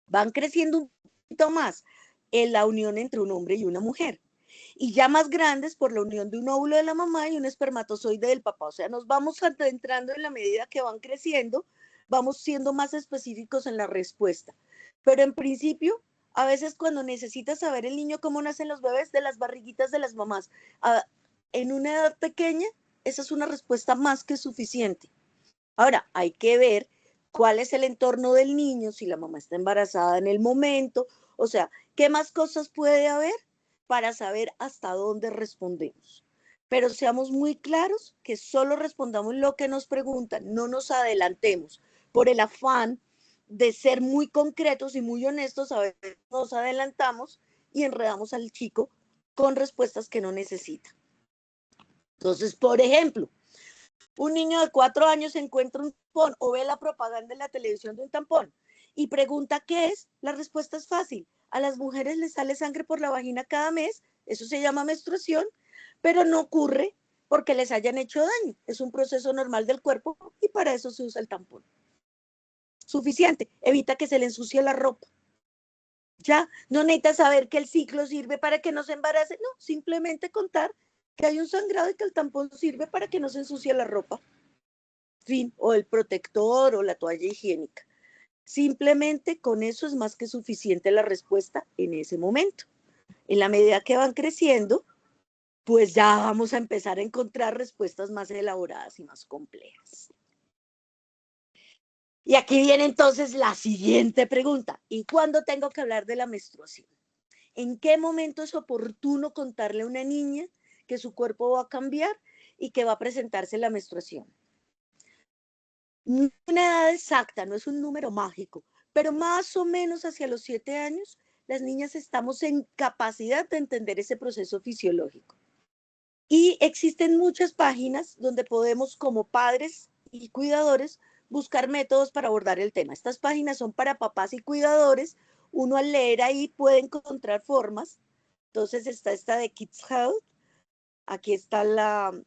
Van creciendo un poquito más en la unión entre un hombre y una mujer. Y ya más grandes por la unión de un óvulo de la mamá y un espermatozoide del papá. O sea, nos vamos adentrando en la medida que van creciendo, vamos siendo más específicos en la respuesta. Pero en principio, a veces cuando necesita saber el niño cómo nacen los bebés, de las barriguitas de las mamás, en una edad pequeña, esa es una respuesta más que suficiente. Ahora, hay que ver cuál es el entorno del niño, si la mamá está embarazada en el momento, o sea, qué más cosas puede haber para saber hasta dónde respondemos. Pero seamos muy claros que solo respondamos lo que nos preguntan, no nos adelantemos. Por el afán de ser muy concretos y muy honestos, a veces nos adelantamos y enredamos al chico con respuestas que no necesita. Entonces, por ejemplo, un niño de 4 años encuentra un tampón o ve la propaganda en la televisión de un tampón y pregunta qué es, la respuesta es fácil. A las mujeres les sale sangre por la vagina cada mes, eso se llama menstruación, pero no ocurre porque les hayan hecho daño. Es un proceso normal del cuerpo y para eso se usa el tampón. Suficiente, evita que se le ensucie la ropa. Ya, no necesita saber que el ciclo sirve para que no se embarace, no, simplemente contar que hay un sangrado y que el tampón sirve para que no se ensucie la ropa. Fin, o el protector o la toalla higiénica. Simplemente con eso es más que suficiente la respuesta en ese momento. En la medida que van creciendo, pues ya vamos a empezar a encontrar respuestas más elaboradas y más complejas. Y aquí viene entonces la siguiente pregunta. ¿Y cuándo tengo que hablar de la menstruación? ¿En qué momento es oportuno contarle a una niña que su cuerpo va a cambiar y que va a presentarse la menstruación? No una edad exacta, no es un número mágico, pero más o menos hacia los 7 años, las niñas estamos en capacidad de entender ese proceso fisiológico. Y existen muchas páginas donde podemos, como padres y cuidadores, buscar métodos para abordar el tema. Estas páginas son para papás y cuidadores. Uno al leer ahí puede encontrar formas. Entonces está esta de Kids Health. Aquí está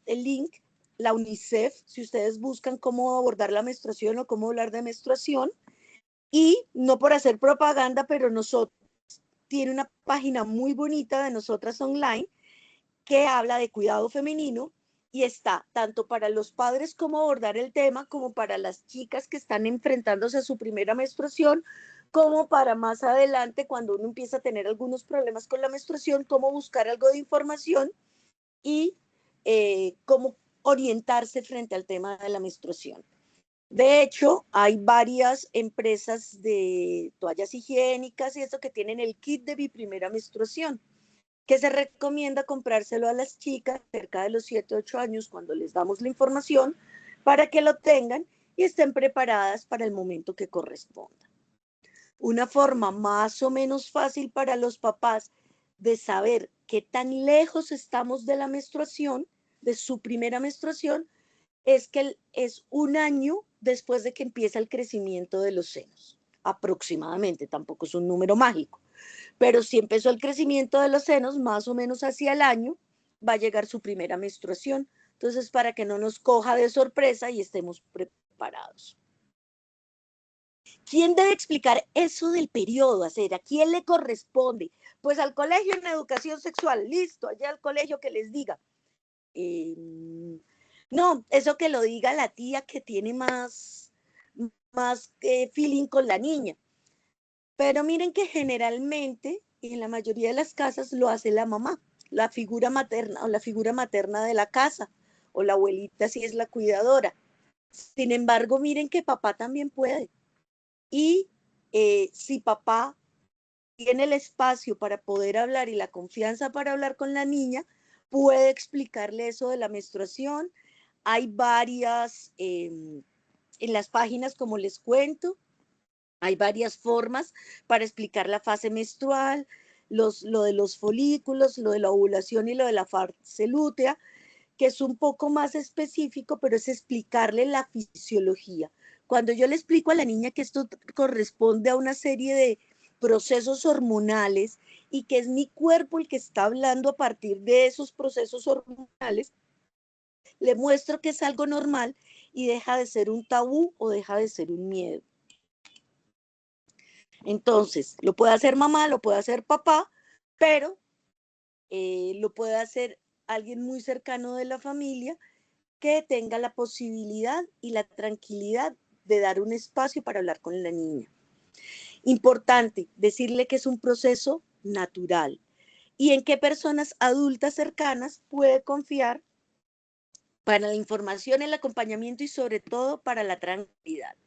el link. La UNICEF, si ustedes buscan cómo abordar la menstruación o cómo hablar de menstruación. Y no por hacer propaganda, pero nosotros tiene una página muy bonita de nosotras online que habla de cuidado femenino y está tanto para los padres cómo abordar el tema, como para las chicas que están enfrentándose a su primera menstruación, como para más adelante cuando uno empieza a tener algunos problemas con la menstruación, cómo buscar algo de información y cómo orientarse frente al tema de la menstruación. De hecho, hay varias empresas de toallas higiénicas y eso que tienen el kit de mi primera menstruación, que se recomienda comprárselo a las chicas cerca de los 7, 8 años cuando les damos la información para que lo tengan y estén preparadas para el momento que corresponda. Una forma más o menos fácil para los papás de saber qué tan lejos estamos de la menstruación, de su primera menstruación, es que es un año después de que empieza el crecimiento de los senos, aproximadamente, tampoco es un número mágico, pero si empezó el crecimiento de los senos, más o menos hacia el año, va a llegar su primera menstruación. Entonces, para que no nos coja de sorpresa y estemos preparados. ¿Quién debe explicar eso del periodo, Acera? ¿A quién le corresponde? Pues al colegio en educación sexual, listo, allá al colegio que les diga. No, eso que lo diga la tía que tiene más feeling con la niña. Pero miren que generalmente en la mayoría de las casas lo hace la mamá, la figura materna o la figura materna de la casa, o la abuelita si es la cuidadora. Sin embargo, miren que papá también puede. Y si papá tiene el espacio para poder hablar y la confianza para hablar con la niña, puede explicarle eso de la menstruación. Hay varias, en las páginas, como les cuento, hay varias formas para explicar la fase menstrual, lo de los folículos, lo de la ovulación y lo de la fase lútea, que es un poco más específico, pero es explicarle la fisiología. Cuando yo le explico a la niña que esto corresponde a una serie de procesos hormonales y que es mi cuerpo el que está hablando a partir de esos procesos hormonales, le muestro que es algo normal y deja de ser un tabú o deja de ser un miedo. Entonces, lo puede hacer mamá, lo puede hacer papá, pero lo puede hacer alguien muy cercano de la familia que tenga la posibilidad y la tranquilidad de dar un espacio para hablar con la niña. Importante decirle que es un proceso natural y en qué personas adultas cercanas puede confiar para la información, el acompañamiento y sobre todo para la tranquilidad.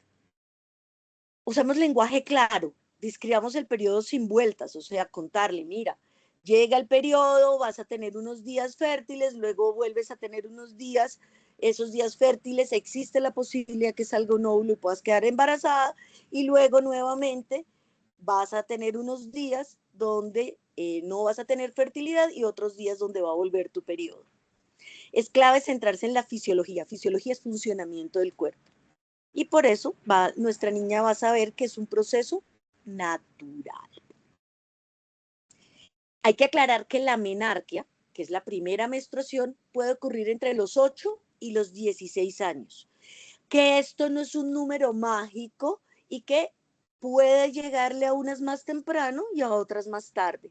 Usamos lenguaje claro, describamos el periodo sin vueltas, o sea, contarle, mira, llega el periodo, vas a tener unos días fértiles, luego vuelves a tener unos días, esos días fértiles, existe la posibilidad que salga un óvulo y puedas quedar embarazada, y luego nuevamente vas a tener unos días donde no vas a tener fertilidad y otros días donde va a volver tu periodo. Es clave centrarse en la fisiología. Fisiología es funcionamiento del cuerpo. Y por eso nuestra niña va a saber que es un proceso natural. Hay que aclarar que la menarquia, que es la primera menstruación, puede ocurrir entre los 8 y los 16 años. Que esto no es un número mágico y que puede llegarle a unas más temprano y a otras más tarde.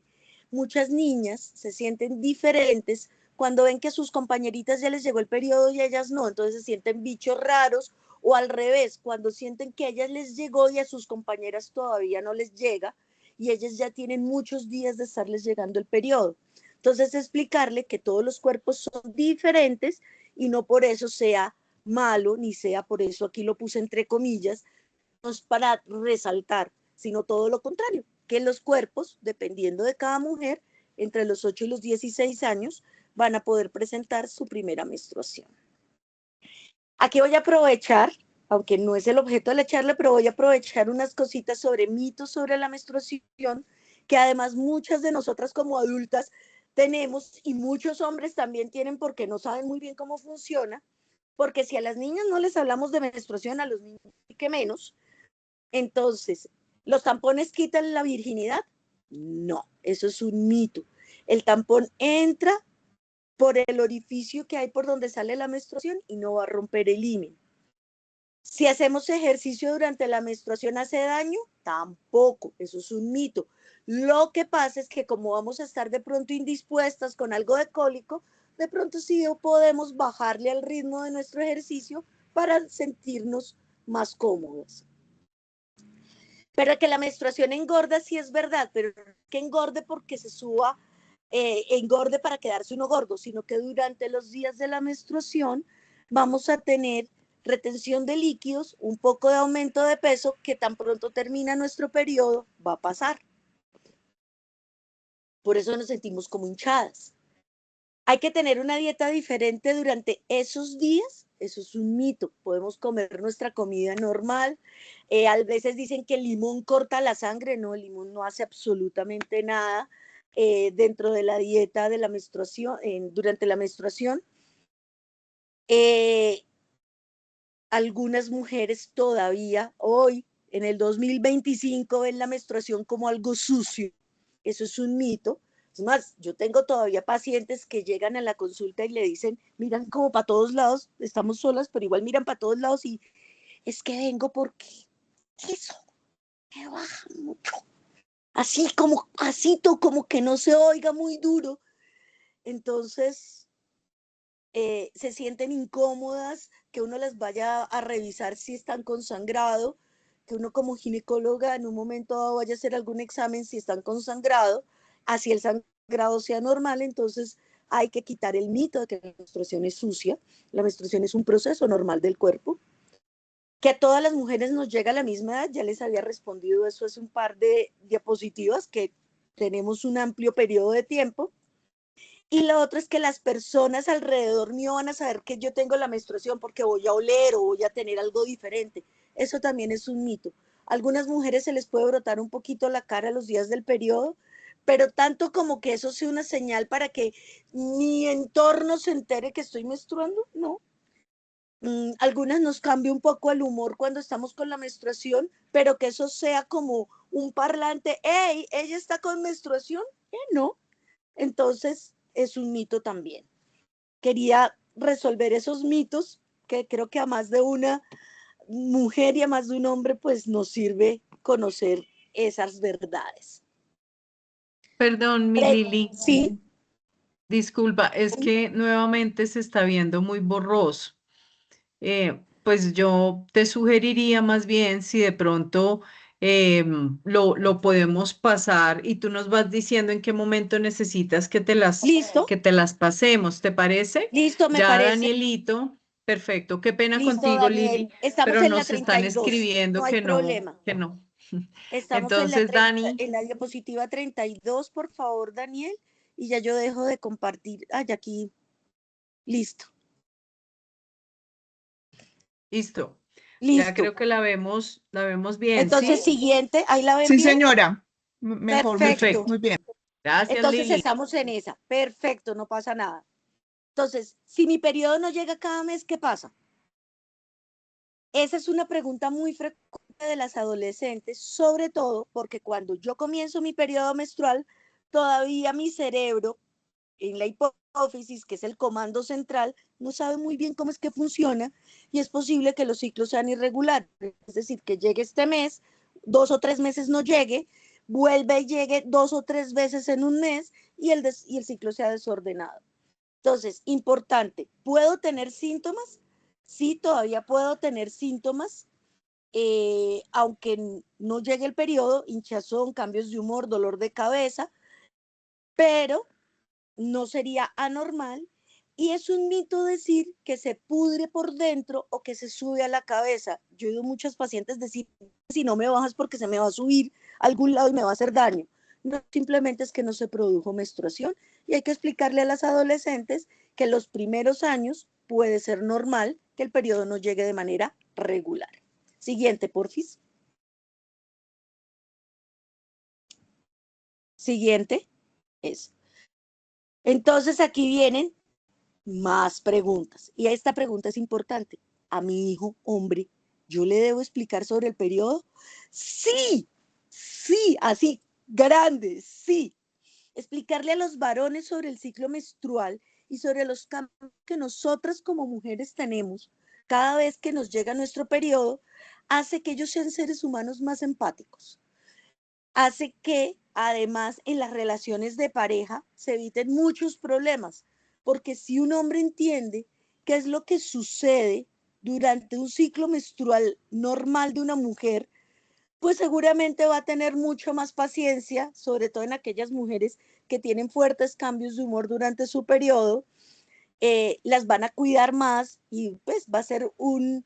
Muchas niñas se sienten diferentes cuando ven que a sus compañeritas ya les llegó el periodo y a ellas no, entonces se sienten bichos raros, o al revés, cuando sienten que a ellas les llegó y a sus compañeras todavía no les llega, y ellas ya tienen muchos días de estarles llegando el periodo. Entonces explicarle que todos los cuerpos son diferentes y no por eso sea malo, ni sea por eso, aquí lo puse entre comillas, no es para resaltar, sino todo lo contrario, que los cuerpos, dependiendo de cada mujer, entre los 8 y los 16 años, van a poder presentar su primera menstruación. Aquí voy a aprovechar, aunque no es el objeto de la charla, pero voy a aprovechar unas cositas sobre mitos sobre la menstruación, que además muchas de nosotras como adultas tenemos, y muchos hombres también tienen porque no saben muy bien cómo funciona, porque si a las niñas no les hablamos de menstruación, a los niños que menos. Entonces, ¿los tampones quitan la virginidad? No, eso es un mito. El tampón entra por el orificio que hay por donde sale la menstruación y no va a romper el himen. Si hacemos ejercicio durante la menstruación, ¿hace daño? Tampoco, eso es un mito. Lo que pasa es que como vamos a estar de pronto indispuestas con algo de cólico, de pronto sí podemos bajarle al ritmo de nuestro ejercicio para sentirnos más cómodos. Pero que la menstruación engorda sí es verdad, pero que engorde porque se suba, engorde para quedarse uno gordo, sino que durante los días de la menstruación vamos a tener retención de líquidos, un poco de aumento de peso, que tan pronto termina nuestro periodo va a pasar. Por eso nos sentimos como hinchadas. Hay que tener una dieta diferente durante esos días, eso es un mito. Podemos comer nuestra comida normal. A veces dicen que el limón corta la sangre, no, el limón no hace absolutamente nada dentro de la dieta de la menstruación, durante la menstruación. Algunas mujeres todavía hoy, en el 2025, ven la menstruación como algo sucio. Eso es un mito, Es más, yo tengo todavía pacientes que llegan a la consulta y le dicen, miran como para todos lados, estamos solas, pero igual miran para todos lados y es que vengo porque eso me baja mucho. Así como, así como que no se oiga muy duro. Entonces, se sienten incómodas, que uno las vaya a revisar si están con sangrado, que uno como ginecóloga en un momento dado vaya a hacer algún examen si están con sangrado, así el sangrado sea normal, entonces hay que quitar el mito de que la menstruación es sucia. La menstruación es un proceso normal del cuerpo, que a todas las mujeres nos llega a la misma edad. Ya les había respondido eso hace un par de diapositivas, que tenemos un amplio periodo de tiempo. Y lo otro es que las personas alrededor mío van a saber que yo tengo la menstruación porque voy a oler o voy a tener algo diferente. Eso también es un mito. A algunas mujeres se les puede brotar un poquito la cara los días del periodo, pero tanto como que eso sea una señal para que mi entorno se entere que estoy menstruando, no. Algunas nos cambia un poco el humor cuando estamos con la menstruación, pero que eso sea como un parlante, hey, ella está con menstruación, no. Entonces, es un mito también. Quería resolver esos mitos que creo que a más de una mujer y a más de un hombre pues nos sirve conocer esas verdades. Perdón, mi Lili, Sí, disculpa, es que nuevamente se está viendo muy borroso. Pues yo te sugeriría más bien si de pronto lo podemos pasar y tú nos vas diciendo en qué momento necesitas listo, que te las pasemos, ¿te parece? listo, me Ya parece. Danielito, perfecto, qué pena Listo, contigo, Lili, Daniel. Estamos pero en la nos están 32. escribiendo No hay que no, problema. que no. Estamos en Entonces, Dani, en la diapositiva 32, por favor, Daniel. Y ya yo dejo de compartir. Ah, ya aquí. Listo. listo. Ya Listo. creo que la vemos bien, Entonces, ¿sí? siguiente. ¿Ahí la ven Sí, bien? señora. Mejor, mejor. Perfecto. Perfecto. Muy bien. Gracias, Entonces Lili. estamos en esa. Perfecto, no pasa nada. Entonces, si mi periodo no llega cada mes, ¿qué pasa? Esa es una pregunta muy frecuente de las adolescentes, sobre todo porque cuando yo comienzo mi periodo menstrual, todavía mi cerebro, en la hipófisis, que es el comando central, no sabe muy bien cómo es que funciona y es posible que los ciclos sean irregulares. Es decir, que llegue este mes, 2 o 3 meses no llegue, vuelve y llegue 2 o 3 veces en un mes y y el ciclo sea desordenado. Entonces, importante, ¿puedo tener síntomas? Sí, todavía puedo tener síntomas, aunque no llegue el periodo, hinchazón, cambios de humor, dolor de cabeza, pero no sería anormal. Y es un mito decir que se pudre por dentro o que se sube a la cabeza. Yo he oído muchos pacientes decir, si no me bajas porque se me va a subir a algún lado y me va a hacer daño. No, simplemente es que no se produjo menstruación y hay que explicarle a las adolescentes que los primeros años puede ser normal que el periodo no llegue de manera regular. Siguiente, porfis. Siguiente es. Entonces aquí vienen más preguntas. Y esta pregunta es importante. ¿A mi hijo, hombre, yo le debo explicar sobre el periodo? Sí, sí, así, grande, sí. Explicarle a los varones sobre el ciclo menstrual y sobre los cambios que nosotras como mujeres tenemos cada vez que nos llega nuestro periodo, hace que ellos sean seres humanos más empáticos. Hace que además en las relaciones de pareja se eviten muchos problemas, porque si un hombre entiende qué es lo que sucede durante un ciclo menstrual normal de una mujer, pues seguramente va a tener mucho más paciencia, sobre todo en aquellas mujeres que tienen fuertes cambios de humor durante su periodo, las van a cuidar más y pues va a ser un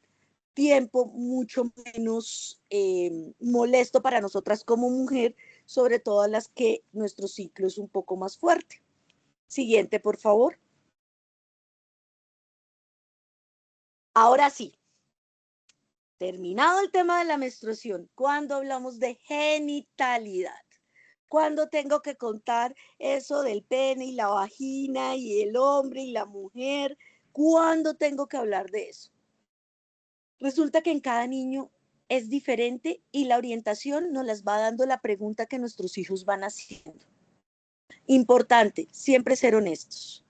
tiempo mucho menos molesto para nosotras como mujer, sobre todo las que nuestro ciclo es un poco más fuerte. Siguiente, por favor. Ahora sí, terminado el tema de la menstruación, cuando hablamos de genitalidad, cuando tengo que contar eso del pene y la vagina y el hombre y la mujer, ¿cuándo tengo que hablar de eso? Resulta que en cada niño es diferente y la orientación nos las va dando la pregunta que nuestros hijos van haciendo. Importante, siempre ser honestos.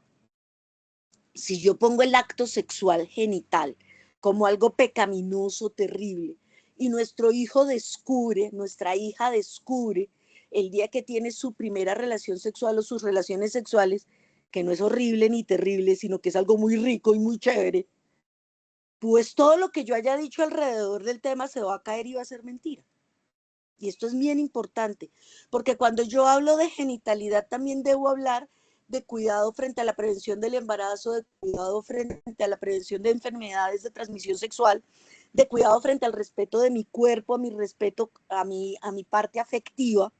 Si yo pongo el acto sexual genital como algo pecaminoso, terrible, y nuestro hijo descubre, nuestra hija descubre el día que tiene su primera relación sexual o sus relaciones sexuales, que no es horrible ni terrible, sino que es algo muy rico y muy chévere, pues todo lo que yo haya dicho alrededor del tema se va a caer y va a ser mentira. Y esto es bien importante, porque cuando yo hablo de genitalidad también debo hablar de cuidado frente a la prevención del embarazo, de cuidado frente a la prevención de enfermedades de transmisión sexual, de cuidado frente al respeto de mi cuerpo, a mi respeto a mi parte afectiva.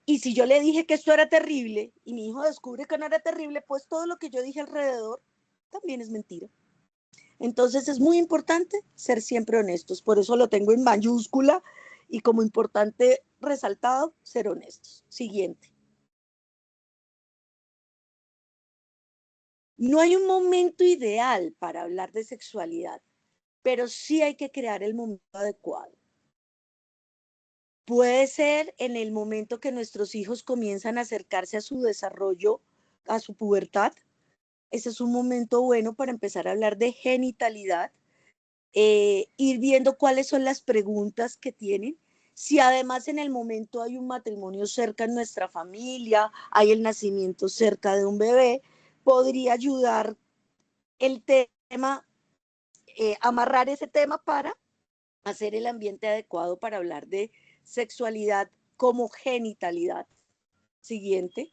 Y si yo le dije que esto era terrible y mi hijo descubre que no era terrible, pues todo lo que yo dije alrededor también es mentira. Entonces es muy importante ser siempre honestos, por eso lo tengo en mayúscula y como importante resaltado, ser honestos. Siguiente. No hay un momento ideal para hablar de sexualidad, pero sí hay que crear el momento adecuado. Puede ser en el momento que nuestros hijos comienzan a acercarse a su desarrollo, a su pubertad. Ese es un momento bueno para empezar a hablar de genitalidad, ir viendo cuáles son las preguntas que tienen. Si además en el momento hay un matrimonio cerca en nuestra familia, hay el nacimiento cerca de un bebé, podría ayudar el tema, amarrar ese tema para hacer el ambiente adecuado para hablar de sexualidad como genitalidad. Siguiente.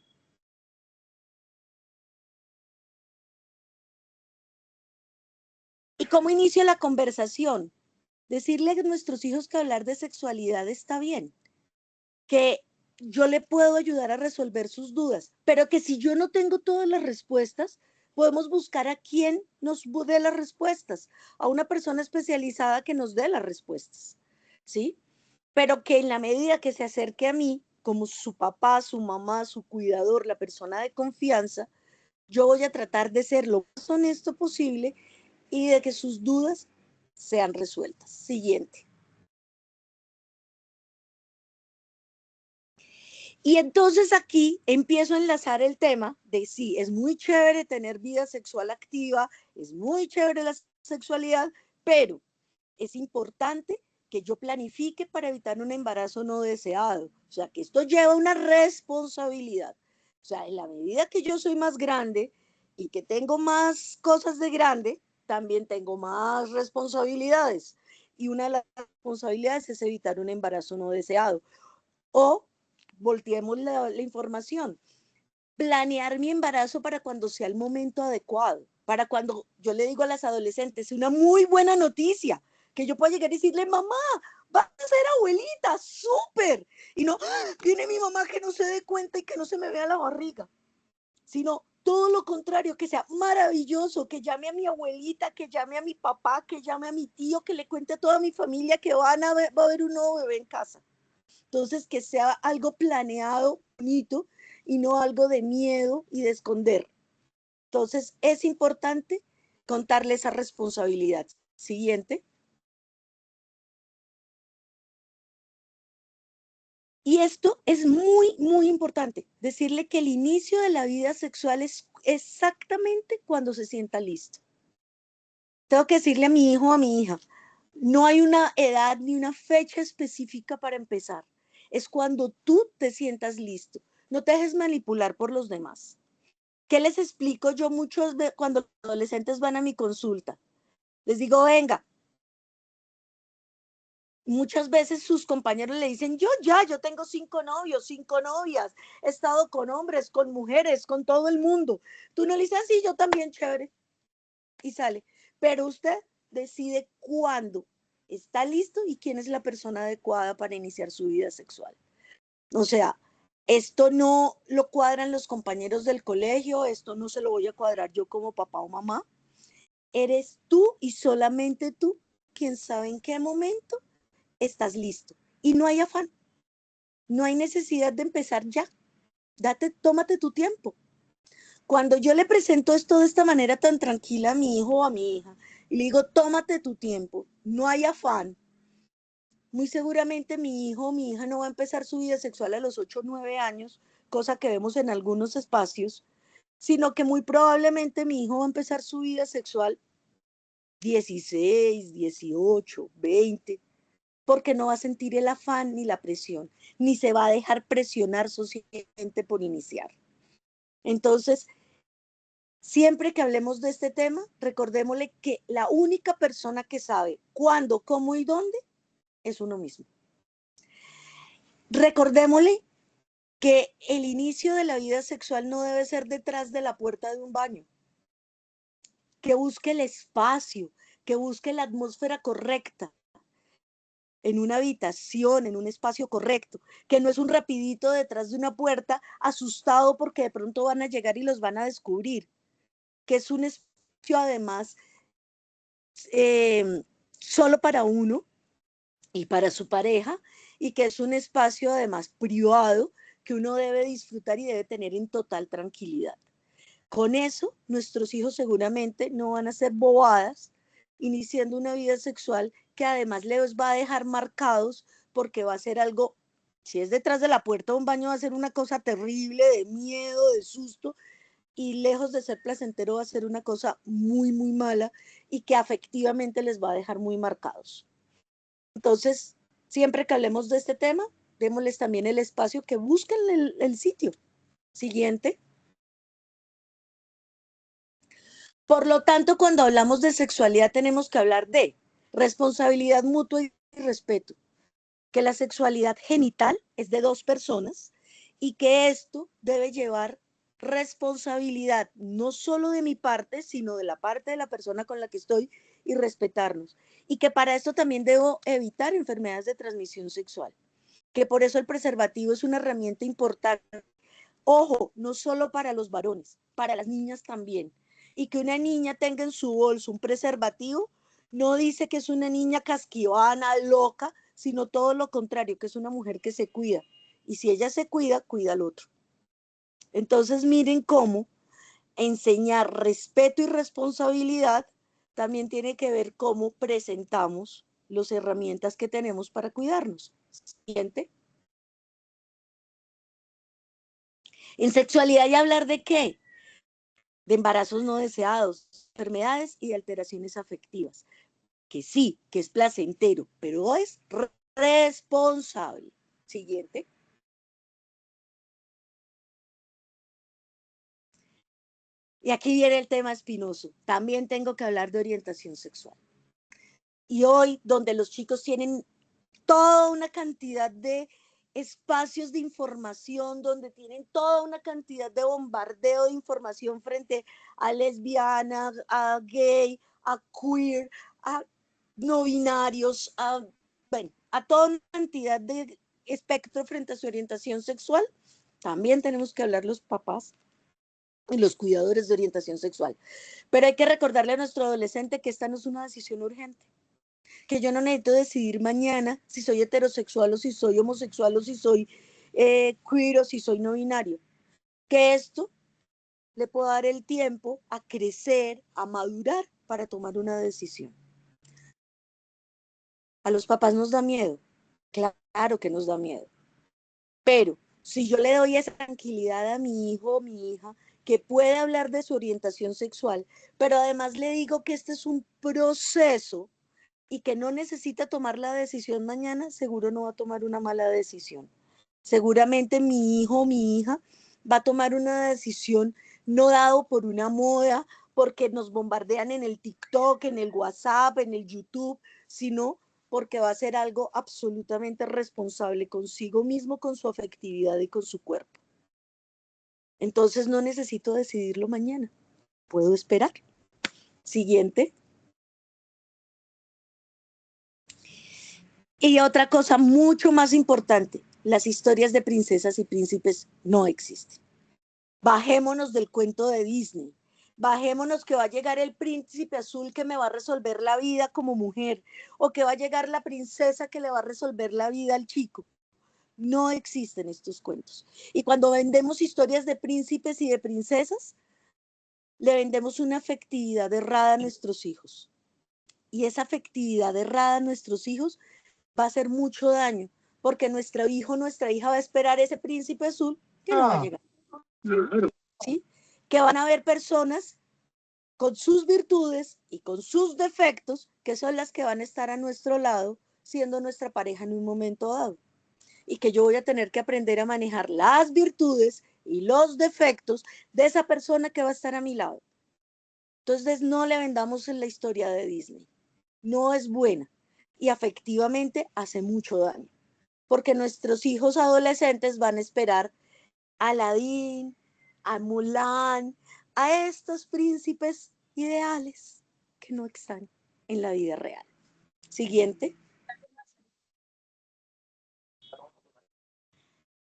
¿Y cómo inicia la conversación? Decirle a nuestros hijos que hablar de sexualidad está bien, que yo le puedo ayudar a resolver sus dudas, pero que si yo no tengo todas las respuestas, podemos buscar a quien nos dé las respuestas, a una persona especializada que nos dé las respuestas, ¿sí? Pero que en la medida que se acerque a mí, como su papá, su mamá, su cuidador, la persona de confianza, yo voy a tratar de ser lo más honesto posible y de que sus dudas sean resueltas. Siguiente. Y entonces aquí empiezo a enlazar el tema de sí, es muy chévere tener vida sexual activa, es muy chévere la sexualidad, pero es importante que yo planifique para evitar un embarazo no deseado. O sea, que esto lleva una responsabilidad. O sea, en la medida que yo soy más grande y que tengo más cosas de grande, también tengo más responsabilidades. Y una de las responsabilidades es evitar un embarazo no deseado. O volteemos la información. Planear mi embarazo para cuando sea el momento adecuado, para cuando yo le digo a las adolescentes, una muy buena noticia, que yo pueda llegar y decirle, mamá, vas a ser abuelita, súper. Y no, viene mi mamá que no se dé cuenta y que no se me vea la barriga, sino todo lo contrario, que sea maravilloso, que llame a mi abuelita, que llame a mi papá, que llame a mi tío, que le cuente a toda mi familia que va a haber un nuevo bebé en casa. Entonces, que sea algo planeado, bonito, y no algo de miedo y de esconder. Entonces, es importante contarle esa responsabilidad. Siguiente. Y esto es muy, muy importante, decirle que el inicio de la vida sexual es exactamente cuando se sienta listo. Tengo que decirle a mi hijo o a mi hija, no hay una edad ni una fecha específica para empezar. Es cuando tú te sientas listo. No te dejes manipular por los demás. ¿Qué les explico yo muchos cuando los adolescentes van a mi consulta? Les digo, venga. Muchas veces sus compañeros le dicen, yo tengo 5 novios, 5 novias, he estado con hombres, con mujeres, con todo el mundo. Tú no le dices, sí, yo también, chévere. Y sale. Pero usted decide cuándo está listo y quién es la persona adecuada para iniciar su vida sexual. O sea, esto no lo cuadran los compañeros del colegio, esto no se lo voy a cuadrar yo como papá o mamá. Eres tú y solamente tú quien sabe en qué momento estás listo. Y no hay afán, no hay necesidad de empezar ya. Tómate tu tiempo. Cuando yo le presento esto de esta manera tan tranquila a mi hijo o a mi hija, y le digo, tómate tu tiempo, no hay afán, muy seguramente mi hijo o mi hija no va a empezar su vida sexual a los 8 o 9 años, cosa que vemos en algunos espacios, sino que muy probablemente mi hijo va a empezar su vida sexual 16, 18, 20, porque no va a sentir el afán ni la presión, ni se va a dejar presionar socialmente por iniciar. Entonces, siempre que hablemos de este tema, recordémosle que la única persona que sabe cuándo, cómo y dónde es uno mismo. Recordémosle que el inicio de la vida sexual no debe ser detrás de la puerta de un baño, que busque el espacio, que busque la atmósfera correcta, en una habitación, en un espacio correcto, que no es un rapidito detrás de una puerta, asustado porque de pronto van a llegar y los van a descubrir, que es un espacio además solo para uno y para su pareja, y que es un espacio además privado que uno debe disfrutar y debe tener en total tranquilidad. Con eso, nuestros hijos seguramente no van a ser bobadas iniciando una vida sexual que además les va a dejar marcados porque va a ser algo, si es detrás de la puerta de un baño, va a ser una cosa terrible, de miedo, de susto, y lejos de ser placentero va a ser una cosa muy, muy mala y que afectivamente les va a dejar muy marcados. Entonces, siempre que hablemos de este tema, démosles también el espacio que busquen el sitio. Siguiente. Por lo tanto, cuando hablamos de sexualidad tenemos que hablar de responsabilidad mutua y respeto, que la sexualidad genital es de dos personas y que esto debe llevar responsabilidad, no solo de mi parte, sino de la parte de la persona con la que estoy y respetarnos. Y que para esto también debo evitar enfermedades de transmisión sexual, que por eso el preservativo es una herramienta importante. Ojo, no solo para los varones, para las niñas también. Y que una niña tenga en su bolso un preservativo no dice que es una niña casquivana, loca, sino todo lo contrario, que es una mujer que se cuida. Y si ella se cuida, cuida al otro. Entonces miren cómo enseñar respeto y responsabilidad también tiene que ver cómo presentamos las herramientas que tenemos para cuidarnos. Siguiente. En sexualidad, ¿y hablar de qué? De embarazos no deseados, enfermedades y de alteraciones afectivas. Que sí, que es placentero, pero es responsable. Siguiente. Y aquí viene el tema espinoso. También tengo que hablar de orientación sexual. Y hoy, donde los chicos tienen toda una cantidad de espacios de información, donde tienen toda una cantidad de bombardeo de información frente a lesbiana, a gay, a queer, a no binarios, bueno, a toda una cantidad de espectro frente a su orientación sexual, también tenemos que hablar los papás y los cuidadores de orientación sexual. Pero hay que recordarle a nuestro adolescente que esta no es una decisión urgente, que yo no necesito decidir mañana si soy heterosexual o si soy homosexual o si soy queer o si soy no binario. Que esto le puedo dar el tiempo a crecer, a madurar para tomar una decisión. A los papás nos da miedo, claro que nos da miedo, pero si yo le doy esa tranquilidad a mi hijo o mi hija, que puede hablar de su orientación sexual, pero además le digo que este es un proceso y que no necesita tomar la decisión mañana, seguro no va a tomar una mala decisión. Seguramente mi hijo o mi hija va a tomar una decisión no dado por una moda, porque nos bombardean en el TikTok, en el WhatsApp, en el YouTube, sino porque va a ser algo absolutamente responsable consigo mismo, con su afectividad y con su cuerpo. Entonces no necesito decidirlo mañana, puedo esperar. Siguiente. Y otra cosa mucho más importante, las historias de princesas y príncipes no existen. Bajémonos del cuento de Disney. Bajémonos que va a llegar el príncipe azul que me va a resolver la vida como mujer, o que va a llegar la princesa que le va a resolver la vida al chico. No existen estos cuentos. Y cuando vendemos historias de príncipes y de princesas, le vendemos una afectividad errada a nuestros hijos. Y esa afectividad errada a nuestros hijos va a hacer mucho daño, porque nuestro hijo, nuestra hija va a esperar ese príncipe azul que no va a llegar. ¿Sí? Que van a haber personas con sus virtudes y con sus defectos, que son las que van a estar a nuestro lado, siendo nuestra pareja en un momento dado. Y que yo voy a tener que aprender a manejar las virtudes y los defectos de esa persona que va a estar a mi lado. Entonces, no le vendamos en la historia de Disney. No es buena y afectivamente hace mucho daño. Porque nuestros hijos adolescentes van a esperar a Aladín, a Mulan, a estos príncipes ideales que no están en la vida real. Siguiente.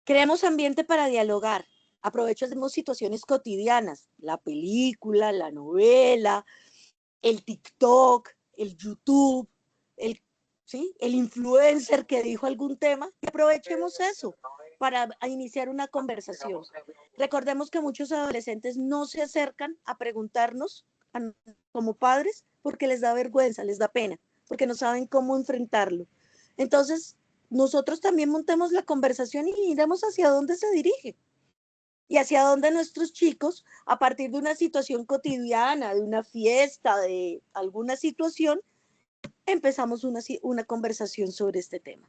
Creemos ambiente para dialogar. Aprovechemos situaciones cotidianas, la película, la novela, el TikTok, el YouTube, el influencer que dijo algún tema, y aprovechemos eso para iniciar una conversación. Recordemos que muchos adolescentes no se acercan a preguntarnos como padres porque les da vergüenza, les da pena, porque no saben cómo enfrentarlo. Entonces, nosotros también montemos la conversación y iremos hacia dónde se dirige. Y hacia dónde nuestros chicos, a partir de una situación cotidiana, de una fiesta, de alguna situación, empezamos una conversación sobre este tema.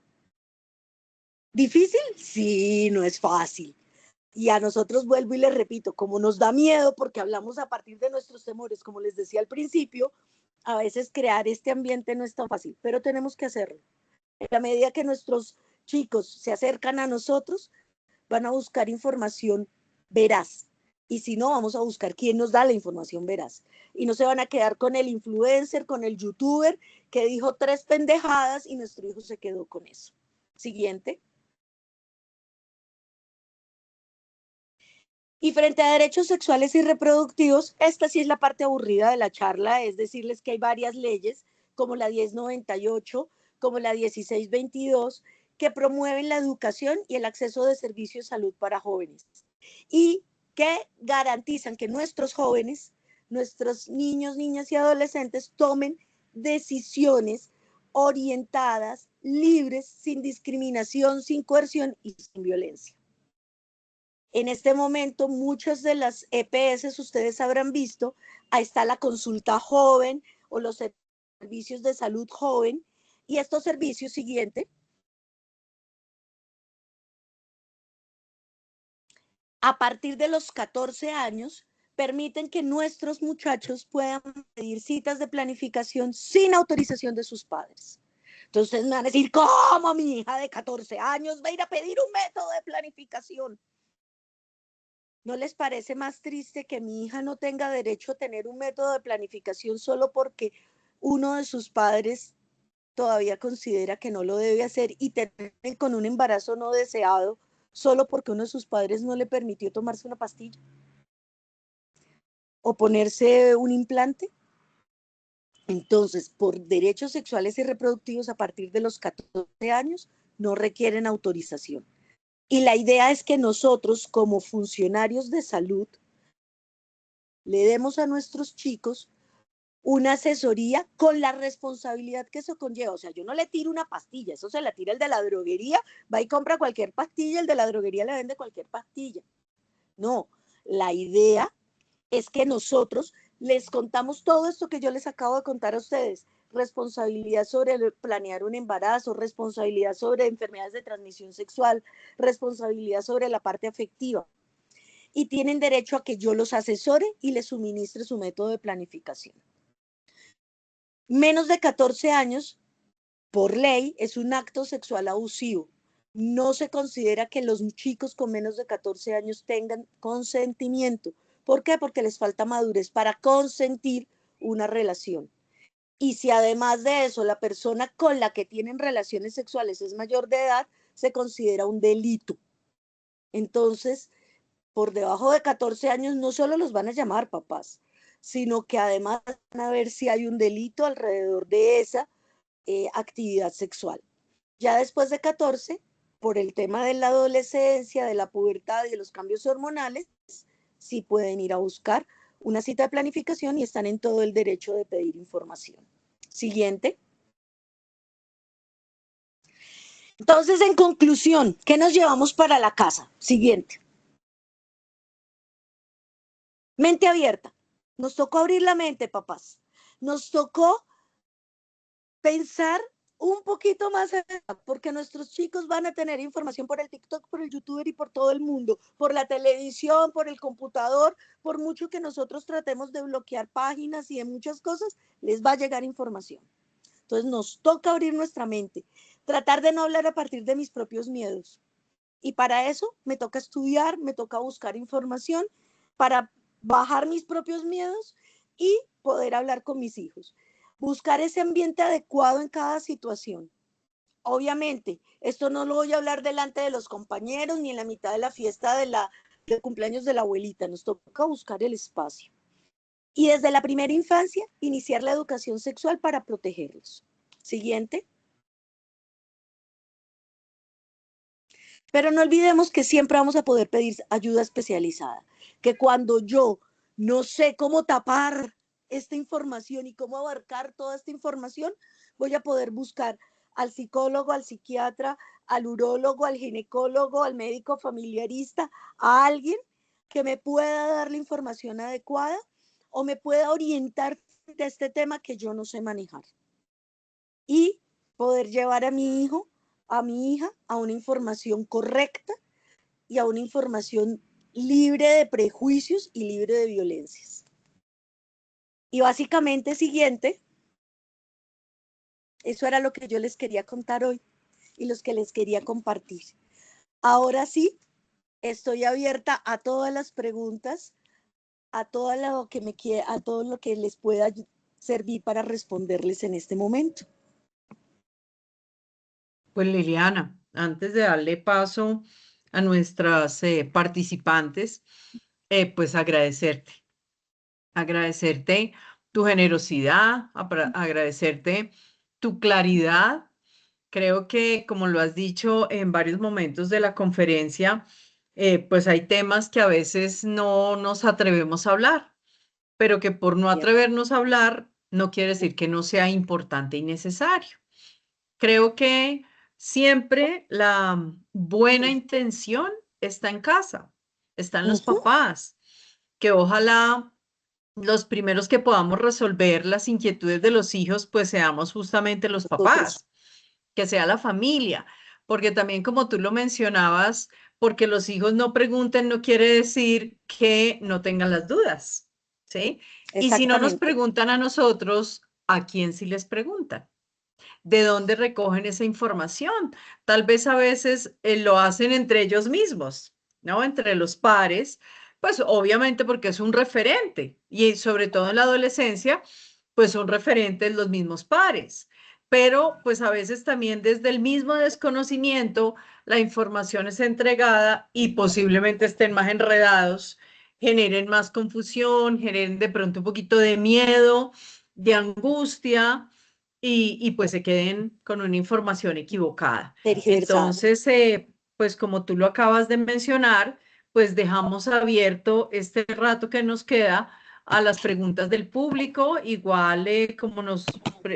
¿Difícil? Sí, no es fácil. Y a nosotros, vuelvo y les repito, como nos da miedo porque hablamos a partir de nuestros temores, como les decía al principio, a veces crear este ambiente no es tan fácil, pero tenemos que hacerlo. En la medida que nuestros chicos se acercan a nosotros, van a buscar información veraz. Y si no, vamos a buscar quién nos da la información veraz. Y no se van a quedar con el influencer, con el youtuber que dijo 3 pendejadas y nuestro hijo se quedó con eso. Siguiente. Y frente a derechos sexuales y reproductivos, esta sí es la parte aburrida de la charla, es decirles que hay varias leyes, como la 1098, como la 1622, que promueven la educación y el acceso de servicios de salud para jóvenes. Y que garantizan que nuestros jóvenes, nuestros niños, niñas y adolescentes tomen decisiones orientadas, libres, sin discriminación, sin coerción y sin violencia. En este momento, muchas de las EPS, ustedes habrán visto, ahí está la consulta joven o los servicios de salud joven, y estos servicios siguiente, a partir de los 14 años, permiten que nuestros muchachos puedan pedir citas de planificación sin autorización de sus padres. Entonces me van a decir, ¿cómo mi hija de 14 años va a ir a pedir un método de planificación? ¿No les parece más triste que mi hija no tenga derecho a tener un método de planificación solo porque uno de sus padres todavía considera que no lo debe hacer y terminen con un embarazo no deseado solo porque uno de sus padres no le permitió tomarse una pastilla o ponerse un implante? Entonces, por derechos sexuales y reproductivos a partir de los 14 años no requieren autorización. Y la idea es que nosotros, como funcionarios de salud, le demos a nuestros chicos una asesoría con la responsabilidad que eso conlleva. O sea, yo no le tiro una pastilla, eso se la tira el de la droguería, va y compra cualquier pastilla, el de la droguería le vende cualquier pastilla. No, la idea es que nosotros les contamos todo esto que yo les acabo de contar a ustedes. Responsabilidad sobre planear un embarazo, responsabilidad sobre enfermedades de transmisión sexual, responsabilidad sobre la parte afectiva. Y tienen derecho a que yo los asesore y les suministre su método de planificación. Menos de 14 años, por ley, es un acto sexual abusivo. No se considera que los chicos con menos de 14 años tengan consentimiento. ¿Por qué? Porque les falta madurez para consentir una relación. Y si además de eso la persona con la que tienen relaciones sexuales es mayor de edad, se considera un delito. Entonces, por debajo de 14 años no solo los van a llamar papás, sino que además van a ver si hay un delito alrededor de esa actividad sexual. Ya después de 14, por el tema de la adolescencia, de la pubertad y de los cambios hormonales, sí pueden ir a buscar una cita de planificación y están en todo el derecho de pedir información. Siguiente. Entonces, en conclusión, ¿qué nos llevamos para la casa? Siguiente. Mente abierta. Nos tocó abrir la mente, papás. Nos tocó pensar un poquito más allá, porque nuestros chicos van a tener información por el TikTok, por el YouTuber y por todo el mundo, por la televisión, por el computador, por mucho que nosotros tratemos de bloquear páginas y de muchas cosas, les va a llegar información. Entonces nos toca abrir nuestra mente, tratar de no hablar a partir de mis propios miedos. Y para eso me toca estudiar, me toca buscar información para bajar mis propios miedos y poder hablar con mis hijos. Buscar ese ambiente adecuado en cada situación. Obviamente, esto no lo voy a hablar delante de los compañeros ni en la mitad de la fiesta del cumpleaños de la abuelita. Nos toca buscar el espacio. Y desde la primera infancia, iniciar la educación sexual para protegerlos. Siguiente. Pero no olvidemos que siempre vamos a poder pedir ayuda especializada. Que cuando yo no sé cómo tapar esta información y cómo abarcar toda esta información, voy a poder buscar al psicólogo, al psiquiatra, al urólogo, al ginecólogo, al médico familiarista, a alguien que me pueda dar la información adecuada o me pueda orientar de este tema que yo no sé manejar. Y poder llevar a mi hijo, a mi hija, a una información correcta y a una información libre de prejuicios y libre de violencias. Y básicamente, siguiente, eso era lo que yo les quería contar hoy y los que les quería compartir. Ahora sí, estoy abierta a todas las preguntas, a todo lo que les pueda servir para responderles en este momento. Pues Liliana, antes de darle paso a nuestras participantes, pues agradecerte tu generosidad, agradecerte tu claridad. Creo que, como lo has dicho en varios momentos de la conferencia, pues hay temas que a veces no nos atrevemos a hablar, pero que por no atrevernos a hablar no quiere decir que no sea importante y necesario. Creo que siempre la buena intención está en casa, están los papás, que ojalá los primeros que podamos resolver las inquietudes de los hijos, pues seamos justamente los papás, que sea la familia, porque también como tú lo mencionabas, porque los hijos no pregunten no quiere decir que no tengan las dudas, ¿sí? Y si no nos preguntan a nosotros, ¿a quién sí les preguntan? ¿De dónde recogen esa información? Tal vez a veces lo hacen entre ellos mismos, ¿no? Entre los pares, pues obviamente porque es un referente y sobre todo en la adolescencia, pues son referentes los mismos pares. Pero pues a veces también desde el mismo desconocimiento la información es entregada y posiblemente estén más enredados, generen más confusión, generen de pronto un poquito de miedo, de angustia y pues se queden con una información equivocada. Entonces, pues como tú lo acabas de mencionar, pues dejamos abierto este rato que nos queda a las preguntas del público. Igual, como nos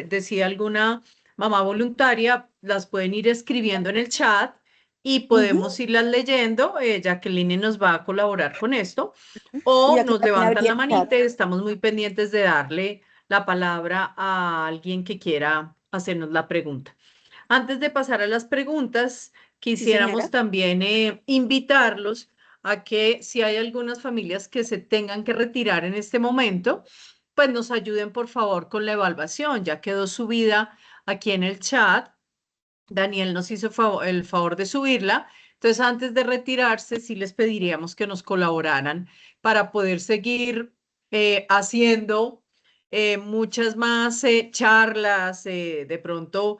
decía alguna mamá voluntaria, las pueden ir escribiendo en el chat y podemos irlas leyendo. Jacqueline nos va a colaborar con esto. O nos levantan la manita y estamos muy pendientes de darle la palabra a alguien que quiera hacernos la pregunta. Antes de pasar a las preguntas, quisiéramos también invitarlos a que si hay algunas familias que se tengan que retirar en este momento, pues nos ayuden por favor con la evaluación. Ya quedó subida aquí en el chat. Daniel nos hizo el favor de subirla. Entonces, antes de retirarse, sí les pediríamos que nos colaboraran para poder seguir haciendo muchas más charlas, de pronto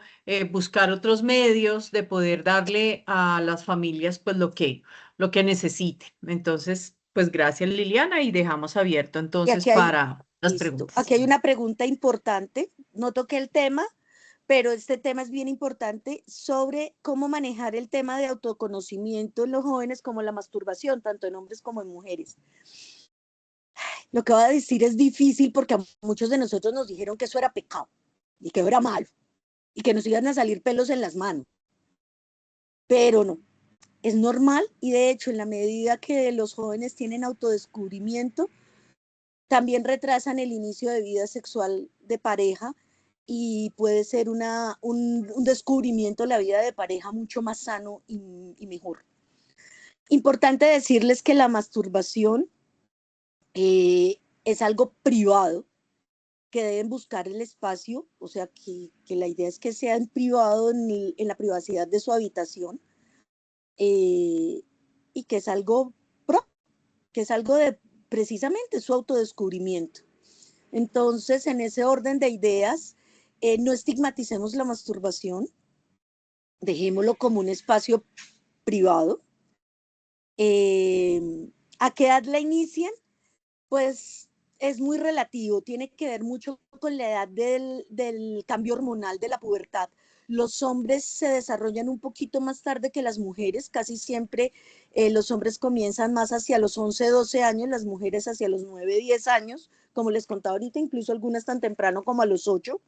buscar otros medios de poder darle a las familias pues lo que necesiten. Entonces, pues gracias Liliana y dejamos abierto entonces para las preguntas. Aquí hay una pregunta importante, no toqué el tema, pero este tema es bien importante sobre cómo manejar el tema de autoconocimiento en los jóvenes como la masturbación, tanto en hombres como en mujeres. Lo que voy a decir es difícil porque a muchos de nosotros nos dijeron que eso era pecado y que era malo y que nos iban a salir pelos en las manos. Pero no, es normal y de hecho en la medida que los jóvenes tienen autodescubrimiento, también retrasan el inicio de vida sexual de pareja y puede ser un descubrimiento de la vida de pareja mucho más sano y mejor. Importante decirles que la masturbación es algo privado, que deben buscar el espacio, o sea, que la idea es que sea en privado, en la privacidad de su habitación, y que es algo que es algo de precisamente su autodescubrimiento. Entonces, en ese orden de ideas, no estigmaticemos la masturbación, dejémoslo como un espacio privado. ¿A qué edad la inician? Pues es muy relativo, tiene que ver mucho con la edad del cambio hormonal de la pubertad. Los hombres se desarrollan un poquito más tarde que las mujeres, casi siempre los hombres comienzan más hacia los 11, 12 años, las mujeres hacia los 9, 10 años, como les contaba ahorita, incluso algunas tan temprano como a los 8.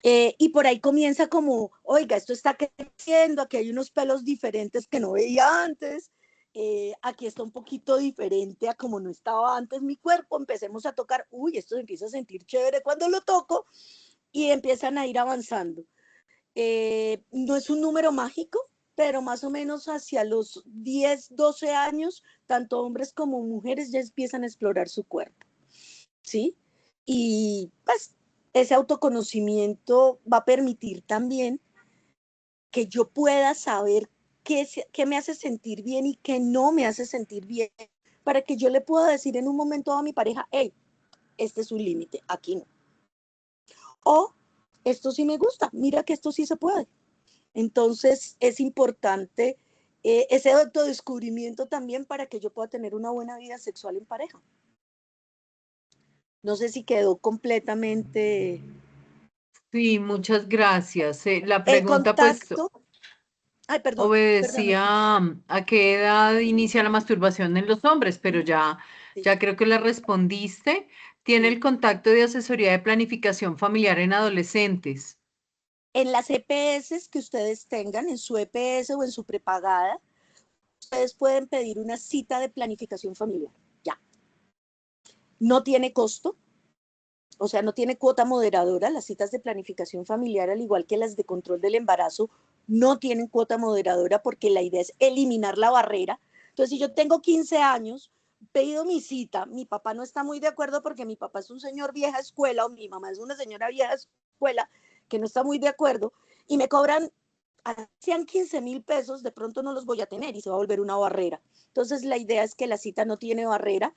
Y por ahí comienza como, oiga, esto está creciendo, aquí hay unos pelos diferentes que no veía antes, aquí está un poquito diferente a como no estaba antes mi cuerpo, empecemos a tocar, uy, esto se empieza a sentir chévere cuando lo toco, y empiezan a ir avanzando. No es un número mágico, pero más o menos hacia los 10, 12 años, tanto hombres como mujeres ya empiezan a explorar su cuerpo, ¿sí? Y pues ese autoconocimiento va a permitir también que yo pueda saber qué me hace sentir bien y qué no me hace sentir bien, para que yo le pueda decir en un momento a mi pareja, hey, este es un límite, aquí no. O esto sí me gusta, mira que esto sí se puede. Entonces es importante ese autodescubrimiento también para que yo pueda tener una buena vida sexual en pareja. No sé si quedó completamente... Sí, muchas gracias. La El pregunta pues contacto... Ay, perdón, perdóname. obedecía a qué edad inicia la masturbación en los hombres, pero Sí, ya creo que la respondiste. Tiene sí. el contacto de asesoría de planificación familiar en adolescentes. En las EPS que ustedes tengan, en su EPS o en su prepagada, ustedes pueden pedir una cita de planificación familiar. Ya. No tiene costo, o sea, no tiene cuota moderadora. Las citas de planificación familiar, al igual que las de control del embarazo, no tienen cuota moderadora porque la idea es eliminar la barrera. Entonces, si yo tengo 15 años, pedido mi cita, mi papá no está muy de acuerdo porque mi papá es un señor vieja escuela o mi mamá es una señora vieja escuela que no está muy de acuerdo y me cobran, sean 15,000 pesos, de pronto no los voy a tener y se va a volver una barrera. Entonces, la idea es que la cita no tiene barrera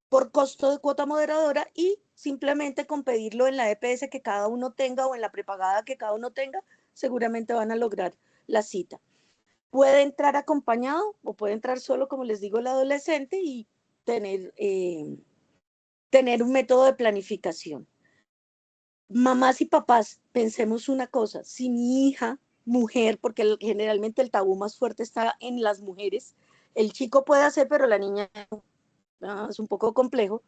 por costo de cuota moderadora y simplemente con pedirlo en la EPS que cada uno tenga o en la prepagada que cada uno tenga, seguramente van a lograr la cita. Puede entrar acompañado o puede entrar solo, como les digo, el adolescente y tener un método de planificación. Mamás y papás, pensemos una cosa, si mi hija, mujer, porque generalmente el tabú más fuerte está en las mujeres, el chico puede hacer, pero la niña es un poco complejo.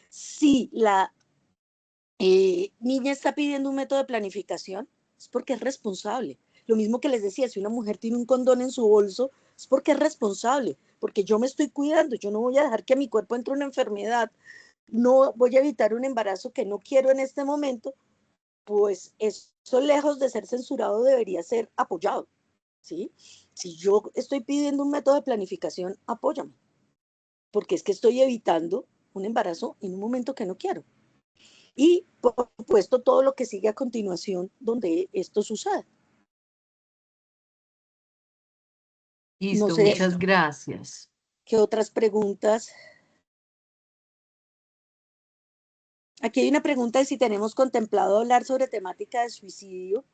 Si la niña está pidiendo un método de planificación, es porque es responsable. Lo mismo que les decía, si una mujer tiene un condón en su bolso, es porque es responsable, porque yo me estoy cuidando, yo no voy a dejar que a mi cuerpo entre una enfermedad, no voy a evitar un embarazo que no quiero en este momento, pues eso lejos de ser censurado debería ser apoyado, ¿sí? Si yo estoy pidiendo un método de planificación, apóyame, porque es que estoy evitando un embarazo en un momento que no quiero. Y, por supuesto, todo lo que sigue a continuación donde esto sucede. No Listo, sé, muchas gracias. ¿qué otras preguntas? Aquí hay una pregunta de si tenemos contemplado hablar sobre temática de suicidio.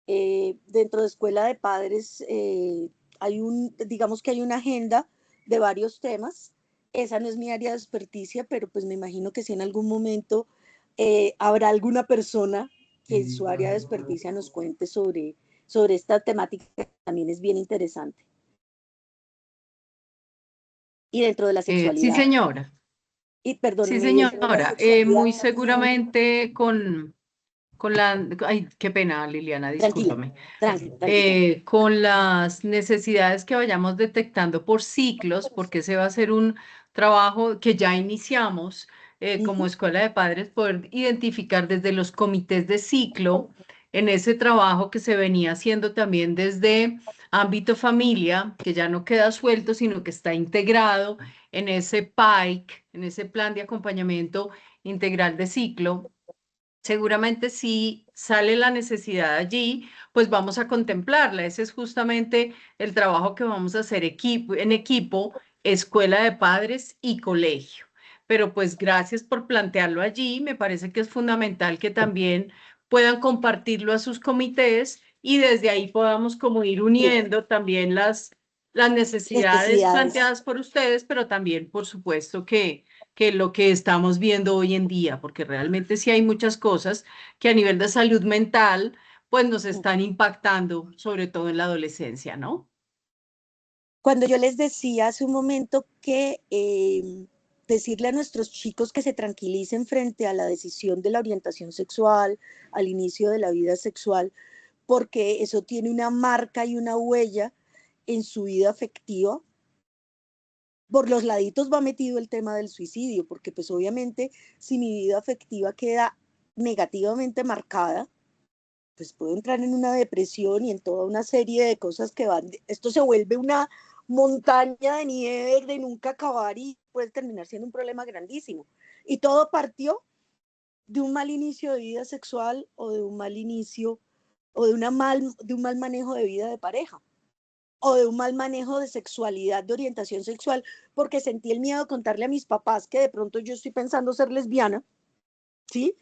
Dentro de Escuela de Padres digamos que hay una agenda de varios temas. Esa no es mi área de experticia, pero pues me imagino que si en algún momento habrá alguna persona que en su área de experticia nos cuente sobre esta temática, que también es bien interesante. Y dentro de la Sí, sexualidad. señora. Y Sí, perdóneme, y dentro de la señora. sexualidad Muy también. seguramente con la... Ay, qué pena, Liliana, Tranquila, discúlpame. tranquila. Con las necesidades que vayamos detectando por ciclos, porque ese va a ser un trabajo que ya iniciamos como Ujú. escuela de padres, poder identificar desde los comités de ciclo, en ese trabajo que se venía haciendo también desde ámbito familia, que ya no queda suelto, sino que está integrado en ese PAIC, en ese plan de acompañamiento integral de ciclo. Seguramente si sale la necesidad allí, pues vamos a contemplarla. Ese es justamente el trabajo que vamos a hacer en equipo, escuela de padres y colegio. Pero pues gracias por plantearlo allí. Me parece que es fundamental que también puedan compartirlo a sus comités y desde ahí podamos como ir Sí, uniendo también las necesidades necesidades. planteadas por ustedes, pero también, por supuesto, que lo que estamos viendo hoy en día, porque realmente sí hay muchas cosas que a nivel de salud mental, pues nos están impactando, sobre todo en la adolescencia, ¿no? Cuando yo les decía hace un momento que decirle a nuestros chicos que se tranquilicen frente a la decisión de la orientación sexual, al inicio de la vida sexual, porque eso tiene una marca y una huella en su vida afectiva. Por los laditos va metido el tema del suicidio, porque pues obviamente si mi vida afectiva queda negativamente marcada, pues puedo entrar en una depresión y en toda una serie de cosas que van, esto se vuelve una montaña de nieve de nunca acabar y puede terminar siendo un problema grandísimo. Y todo partió de un mal inicio de vida sexual o de un mal inicio o de un mal manejo de vida de pareja o de un mal manejo de sexualidad, de orientación sexual, porque sentí el miedo de contarle a mis papás que de pronto yo estoy pensando ser lesbiana, ¿sí?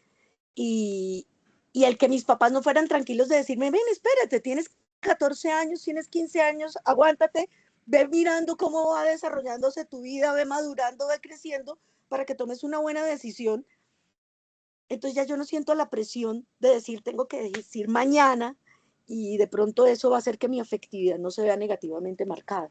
Y, y el que mis papás no fueran tranquilos de decirme, ven, espérate, tienes 14 años, tienes 15 años, aguántate, ve mirando cómo va desarrollándose tu vida, ve madurando, ve creciendo para que tomes una buena decisión. Entonces ya yo no siento la presión de decir, tengo que decir mañana y de pronto eso va a hacer que mi afectividad no se vea negativamente marcada.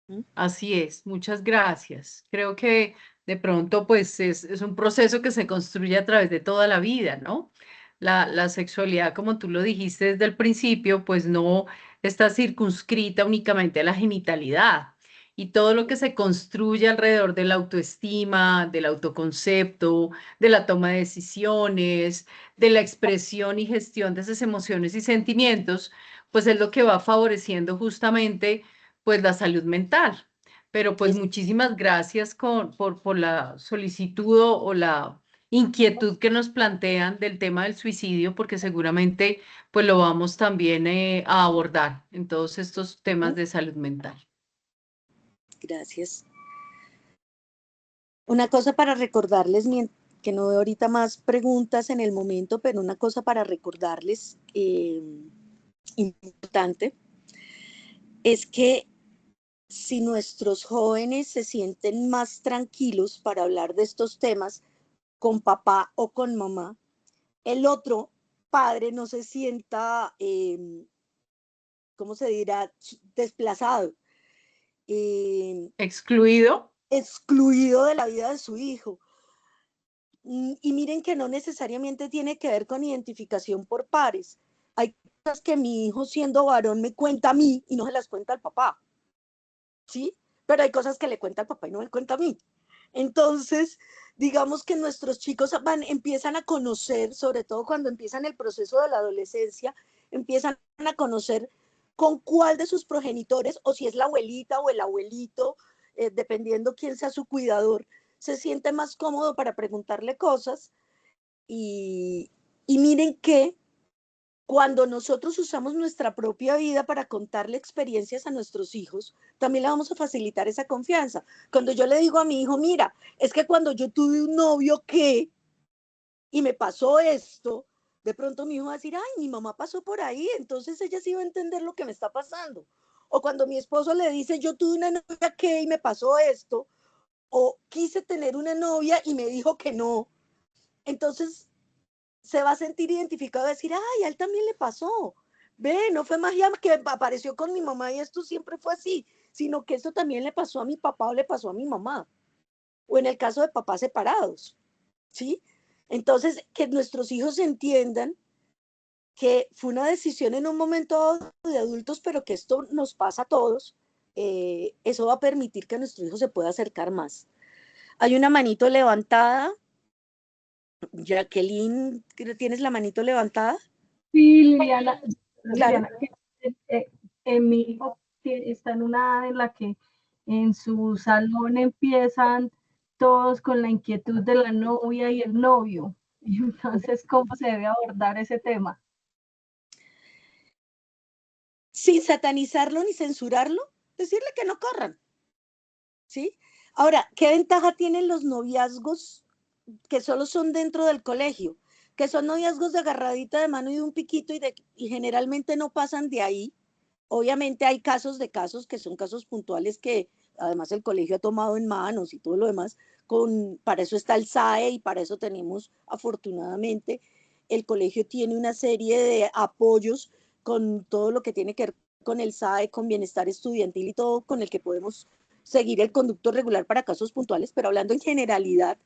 ¿Mm? Así es, muchas gracias. Creo que de pronto pues es un proceso que se construye a través de toda la vida, ¿no? La sexualidad, como tú lo dijiste desde el principio, pues no está circunscrita únicamente a la genitalidad y todo lo que se construye alrededor de la autoestima, del autoconcepto, de la toma de decisiones, de la expresión y gestión de esas emociones y sentimientos, pues es lo que va favoreciendo justamente pues la salud mental. Pero pues Es, muchísimas gracias por la solicitud o la inquietud que nos plantean del tema del suicidio, porque seguramente pues lo vamos también a abordar en todos estos temas de salud mental. gracias. Una cosa para recordarles, que no veo ahorita más preguntas en el momento, pero una cosa para recordarles importante es que si nuestros jóvenes se sienten más tranquilos para hablar de estos temas con papá o con mamá, el otro padre no se sienta, ¿cómo se dirá?, desplazado, eh, ¿Excluido? excluido de la vida de su hijo. Y miren que no necesariamente tiene que ver con identificación por pares. Hay cosas que mi hijo siendo varón me cuenta a mí y no se las cuenta al papá, ¿sí? Pero hay cosas que le cuenta al papá y no me cuenta a mí. Entonces, digamos que nuestros chicos empiezan a conocer, sobre todo cuando empiezan el proceso de la adolescencia, empiezan a conocer con cuál de sus progenitores, o si es la abuelita o el abuelito, dependiendo quién sea su cuidador, se siente más cómodo para preguntarle cosas. Y, y miren que cuando nosotros usamos nuestra propia vida para contarle experiencias a nuestros hijos, también le vamos a facilitar esa confianza. Cuando yo le digo a mi hijo, mira, es que cuando yo tuve un novio que, y me pasó esto, de pronto mi hijo va a decir, ay, mi mamá pasó por ahí, entonces ella sí va a entender lo que me está pasando. O cuando mi esposo le dice, yo tuve una novia que y me pasó esto, o quise tener una novia y me dijo que no. Entonces se va a sentir identificado y decir, ay, a él también le pasó. Ve, no fue magia que apareció con mi mamá y esto siempre fue así, sino que esto también le pasó a mi papá o le pasó a mi mamá. O en el caso de papás separados, ¿sí? Entonces, que nuestros hijos entiendan que fue una decisión en un momento de adultos, pero que esto nos pasa a todos, eso va a permitir que nuestro hijo se pueda acercar más. Hay una manito levantada. Jacqueline, ¿tienes la manito levantada? Sí, Liliana, Claro. Liliana, mi hijo está en una edad en la que en su salón empiezan todos con la inquietud de la novia y el novio. Y entonces, ¿cómo se debe abordar ese tema? Sin satanizarlo ni censurarlo, decirle que no corran, ¿sí? Ahora, ¿qué ventaja tienen los noviazgos que solo son dentro del colegio? Que son noviazgos de agarradita de mano y de un piquito y generalmente no pasan de ahí. Obviamente hay casos de casos que son casos puntuales que además el colegio ha tomado en manos y todo lo demás. Para eso está el SAE y para eso tenemos, afortunadamente, el colegio tiene una serie de apoyos con todo lo que tiene que ver con el SAE, con bienestar estudiantil y todo con el que podemos seguir el conducto regular para casos puntuales, pero hablando en generalidad,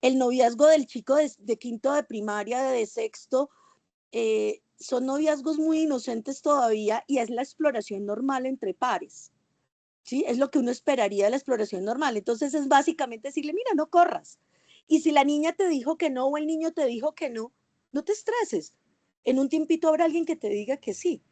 el noviazgo del chico de quinto de primaria, de sexto, son noviazgos muy inocentes todavía y es la exploración normal entre pares, ¿sí? Es lo que uno esperaría de la exploración normal. Entonces es básicamente decirle, mira, no corras. Y si la niña te dijo que no o el niño te dijo que no, no te estreses. En un tiempito habrá alguien que te diga que sí.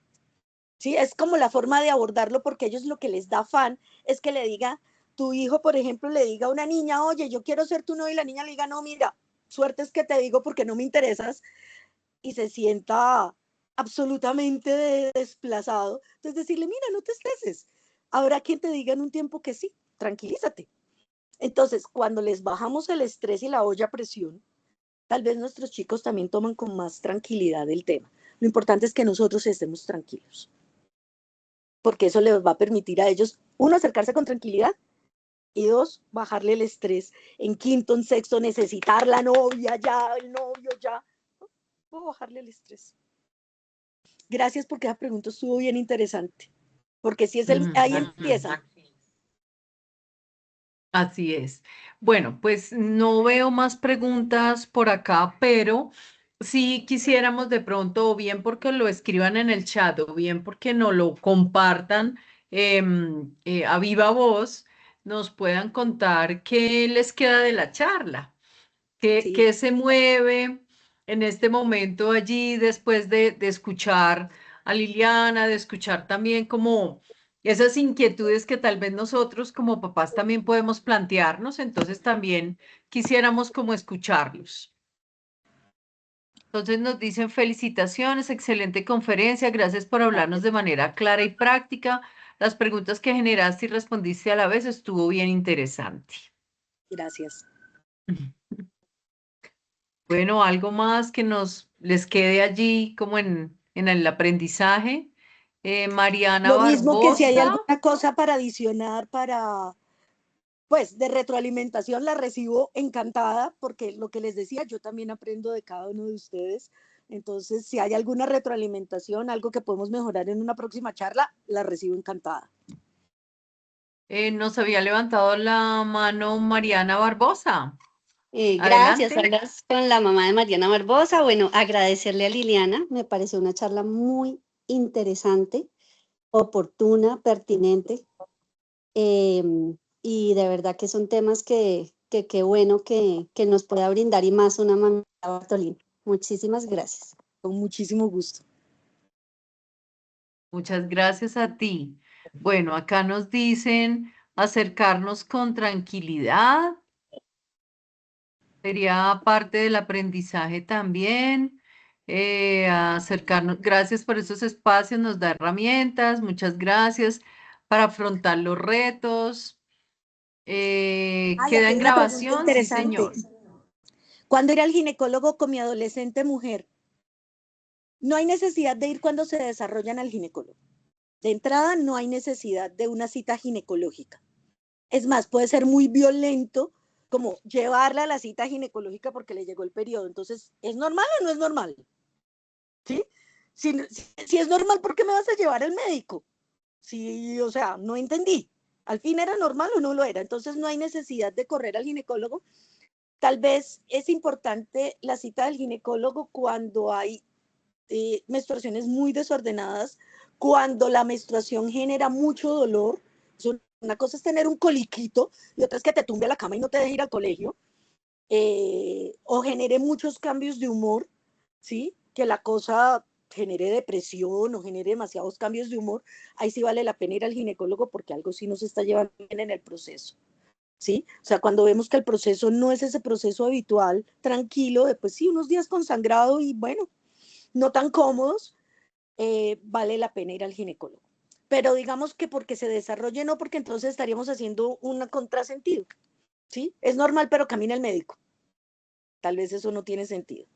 ¿Sí? Es como la forma de abordarlo porque ellos lo que les da afán es que le diga, tu hijo, por ejemplo, le diga a una niña, oye, yo quiero ser tu novio y la niña le diga, no, mira, suerte es que te digo porque no me interesas y se sienta absolutamente desplazado. Entonces decirle, mira, no te estreses. Habrá quien te diga en un tiempo que sí, tranquilízate. Entonces, cuando les bajamos el estrés y la olla a presión, tal vez nuestros chicos también toman con más tranquilidad el tema. Lo importante es que nosotros estemos tranquilos, porque eso les va a permitir a ellos, uno, acercarse con tranquilidad y dos, bajarle el estrés. En quinto, en sexto, necesitar la novia ya, el novio ya. Puedo bajarle el estrés. Gracias porque esa pregunta estuvo bien interesante. Porque si es ahí empieza. Así es. Bueno, pues no veo más preguntas por acá, pero si quisiéramos de pronto, o bien porque lo escriban en el chat, o bien porque no lo compartan a viva voz, nos puedan contar qué les queda de la charla. ¿Qué, Sí. qué se mueve en este momento allí después de escuchar a Liliana, de escuchar también como esas inquietudes que tal vez nosotros como papás también podemos plantearnos? Entonces también quisiéramos como escucharlos. Entonces nos dicen felicitaciones, excelente conferencia, gracias por hablarnos de manera clara y práctica. Las preguntas que generaste y respondiste a la vez estuvo bien interesante. Gracias. Bueno, algo más que les quede allí como en el aprendizaje. Mariana Lo mismo que si hay Barbosa. alguna cosa para adicionar, pues de retroalimentación la recibo encantada, porque lo que les decía, yo también aprendo de cada uno de ustedes. Entonces, si hay alguna retroalimentación, algo que podemos mejorar en una próxima charla, la recibo encantada. Nos había levantado la mano Mariana Barbosa. Gracias, Adelante. hablas con la mamá de Mariana Barbosa. Bueno, agradecerle a Liliana, me pareció una charla muy interesante, oportuna, pertinente, eh, y de verdad que son temas que qué bueno que nos pueda brindar y más una mamá Bartolín. Muchísimas gracias. Con muchísimo gusto. Muchas gracias a ti. Bueno, acá nos dicen acercarnos con tranquilidad. Sería parte del aprendizaje también. Acercarnos, gracias por esos espacios, nos da herramientas, muchas gracias para afrontar los retos. Ay, Queda aquí en hay una pregunta grabación, sí, interesante. señor. ¿Cuándo ir al ginecólogo con mi adolescente mujer? No hay necesidad de ir cuando se desarrollan al ginecólogo. De entrada, no hay necesidad de una cita ginecológica. Es más, puede ser muy violento como llevarla a la cita ginecológica porque le llegó el periodo. Entonces, ¿es normal o no es normal? ¿Sí? Si es normal, ¿por qué me vas a llevar al médico? Sí, o sea, no entendí. ¿Al fin era normal o no lo era? Entonces no hay necesidad de correr al ginecólogo. Tal vez es importante la cita del ginecólogo cuando hay menstruaciones muy desordenadas, cuando la menstruación genera mucho dolor. Es una una cosa es tener un coliquito y otra es que te tumbe a la cama y no te deje ir al colegio, o genere muchos cambios de humor, ¿sí? Que la cosa genere depresión o genere demasiados cambios de humor, ahí sí vale la pena ir al ginecólogo porque algo sí nos está llevando bien en el proceso, ¿sí? O sea, cuando vemos que el proceso no es ese proceso habitual, tranquilo, de pues sí, unos días con sangrado y bueno, no tan cómodos, vale la pena ir al ginecólogo. Pero digamos que porque se desarrolle, no, porque entonces estaríamos haciendo un contrasentido, ¿sí? Es normal, pero camina el médico. Tal vez eso no tiene sentido.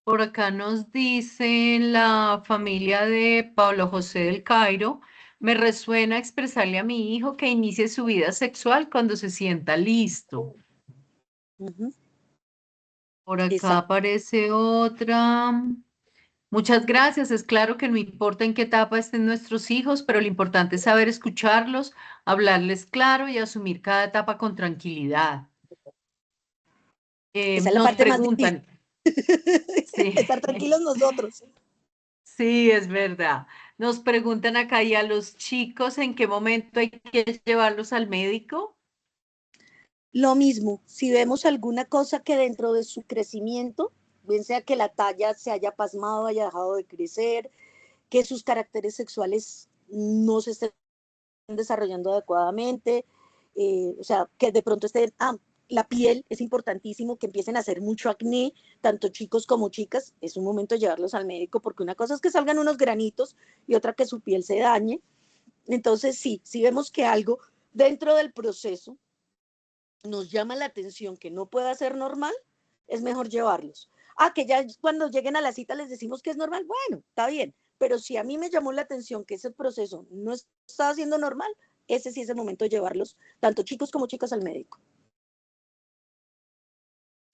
Por acá nos dice la familia de Pablo José del Cairo, me resuena expresarle a mi hijo que inicie su vida sexual cuando se sienta listo. Ujú. Por acá Exacto. aparece otra. Muchas gracias. Es claro que no importa en qué etapa estén nuestros hijos, pero lo importante es saber escucharlos, hablarles claro y asumir cada etapa con tranquilidad. Esa es la Nos parte más difícil. preguntan, sí, Estar tranquilos nosotros. sí, es verdad. Nos preguntan acá, ¿y a los chicos en qué momento hay que llevarlos al médico? Lo mismo, si vemos alguna cosa que dentro de su crecimiento, bien sea que la talla se haya pasmado, haya dejado de crecer, que sus caracteres sexuales no se estén desarrollando adecuadamente, o sea, que de pronto estén, la piel es importantísimo, que empiecen a hacer mucho acné, tanto chicos como chicas, es un momento de llevarlos al médico, porque una cosa es que salgan unos granitos y otra que su piel se dañe. Entonces, sí, si vemos que algo dentro del proceso nos llama la atención que no pueda ser normal, es mejor llevarlos. Que ya cuando lleguen a la cita les decimos que es normal, bueno, está bien, pero si a mí me llamó la atención que ese proceso no estaba siendo normal, ese sí es el momento de llevarlos, tanto chicos como chicas, al médico.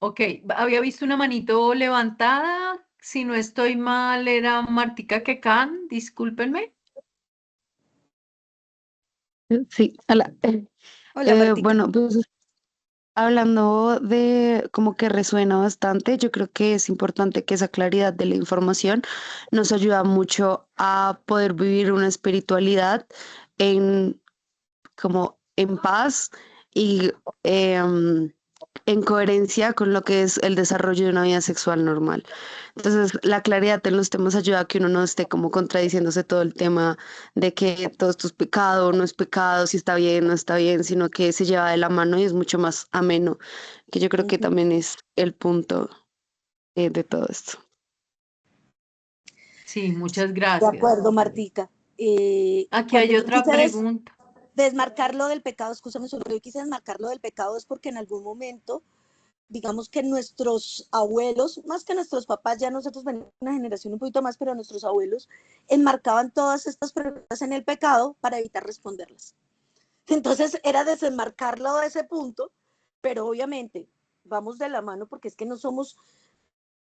Ok, había visto una manito levantada. Si no estoy mal, era Martica Quecan, discúlpenme. Sí, hola. Hola, Martica. Bueno, pues hablando de como que resuena bastante, yo creo que es importante que esa claridad de la información nos ayuda mucho a poder vivir una espiritualidad en como en paz y en coherencia con lo que es el desarrollo de una vida sexual normal. Entonces, la claridad en los temas ayuda a que uno no esté como contradiciéndose todo el tema de que todo esto es pecado, no es pecado, si está bien, no está bien, sino que se lleva de la mano y es mucho más ameno, que yo creo que Ujú. también es el punto de todo esto. Sí, muchas De gracias. acuerdo, Martica. Aquí Cuando hay yo otra quise pregunta. desmarcarlo del pecado, escúchame, solo yo quise desmarcarlo del pecado es porque en algún momento digamos que nuestros abuelos, más que nuestros papás, ya nosotros venimos de una generación un poquito más, pero nuestros abuelos enmarcaban todas estas preguntas en el pecado para evitar responderlas. Entonces era desenmarcarlo de ese punto, pero obviamente vamos de la mano porque es que no somos,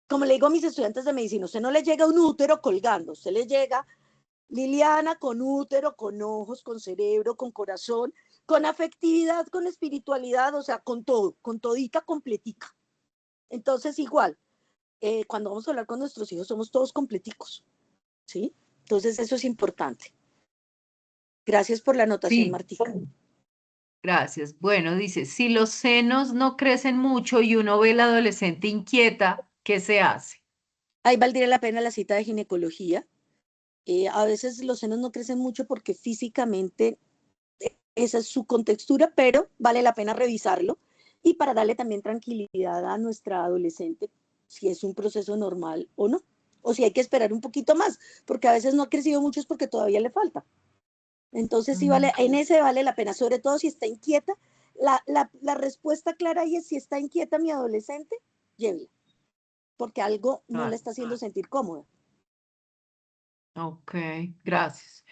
como le digo a mis estudiantes de medicina, usted no le llega un útero colgando, usted le llega Liliana con útero, con ojos, con cerebro, con corazón, con afectividad, con espiritualidad, o sea, con todo, con todita completica. Entonces, igual, cuando vamos a hablar con nuestros hijos, somos todos completicos, ¿sí? Entonces, eso es importante. Gracias por la anotación, Sí, Martica. gracias. Bueno, dice, si los senos no crecen mucho y uno ve al adolescente inquieta, ¿qué se hace? Ahí valdría la pena la cita de ginecología. A veces los senos no crecen mucho porque físicamente esa es su contextura, pero vale la pena revisarlo y para darle también tranquilidad a nuestra adolescente si es un proceso normal o no, o si hay que esperar un poquito más, porque a veces no ha crecido mucho es porque todavía le falta. Entonces sí vale, en ese vale la pena, sobre todo si está inquieta. La respuesta clara ahí es si está inquieta mi adolescente, llévela, porque algo no la Claro. está haciendo sentir cómoda. Ok, gracias.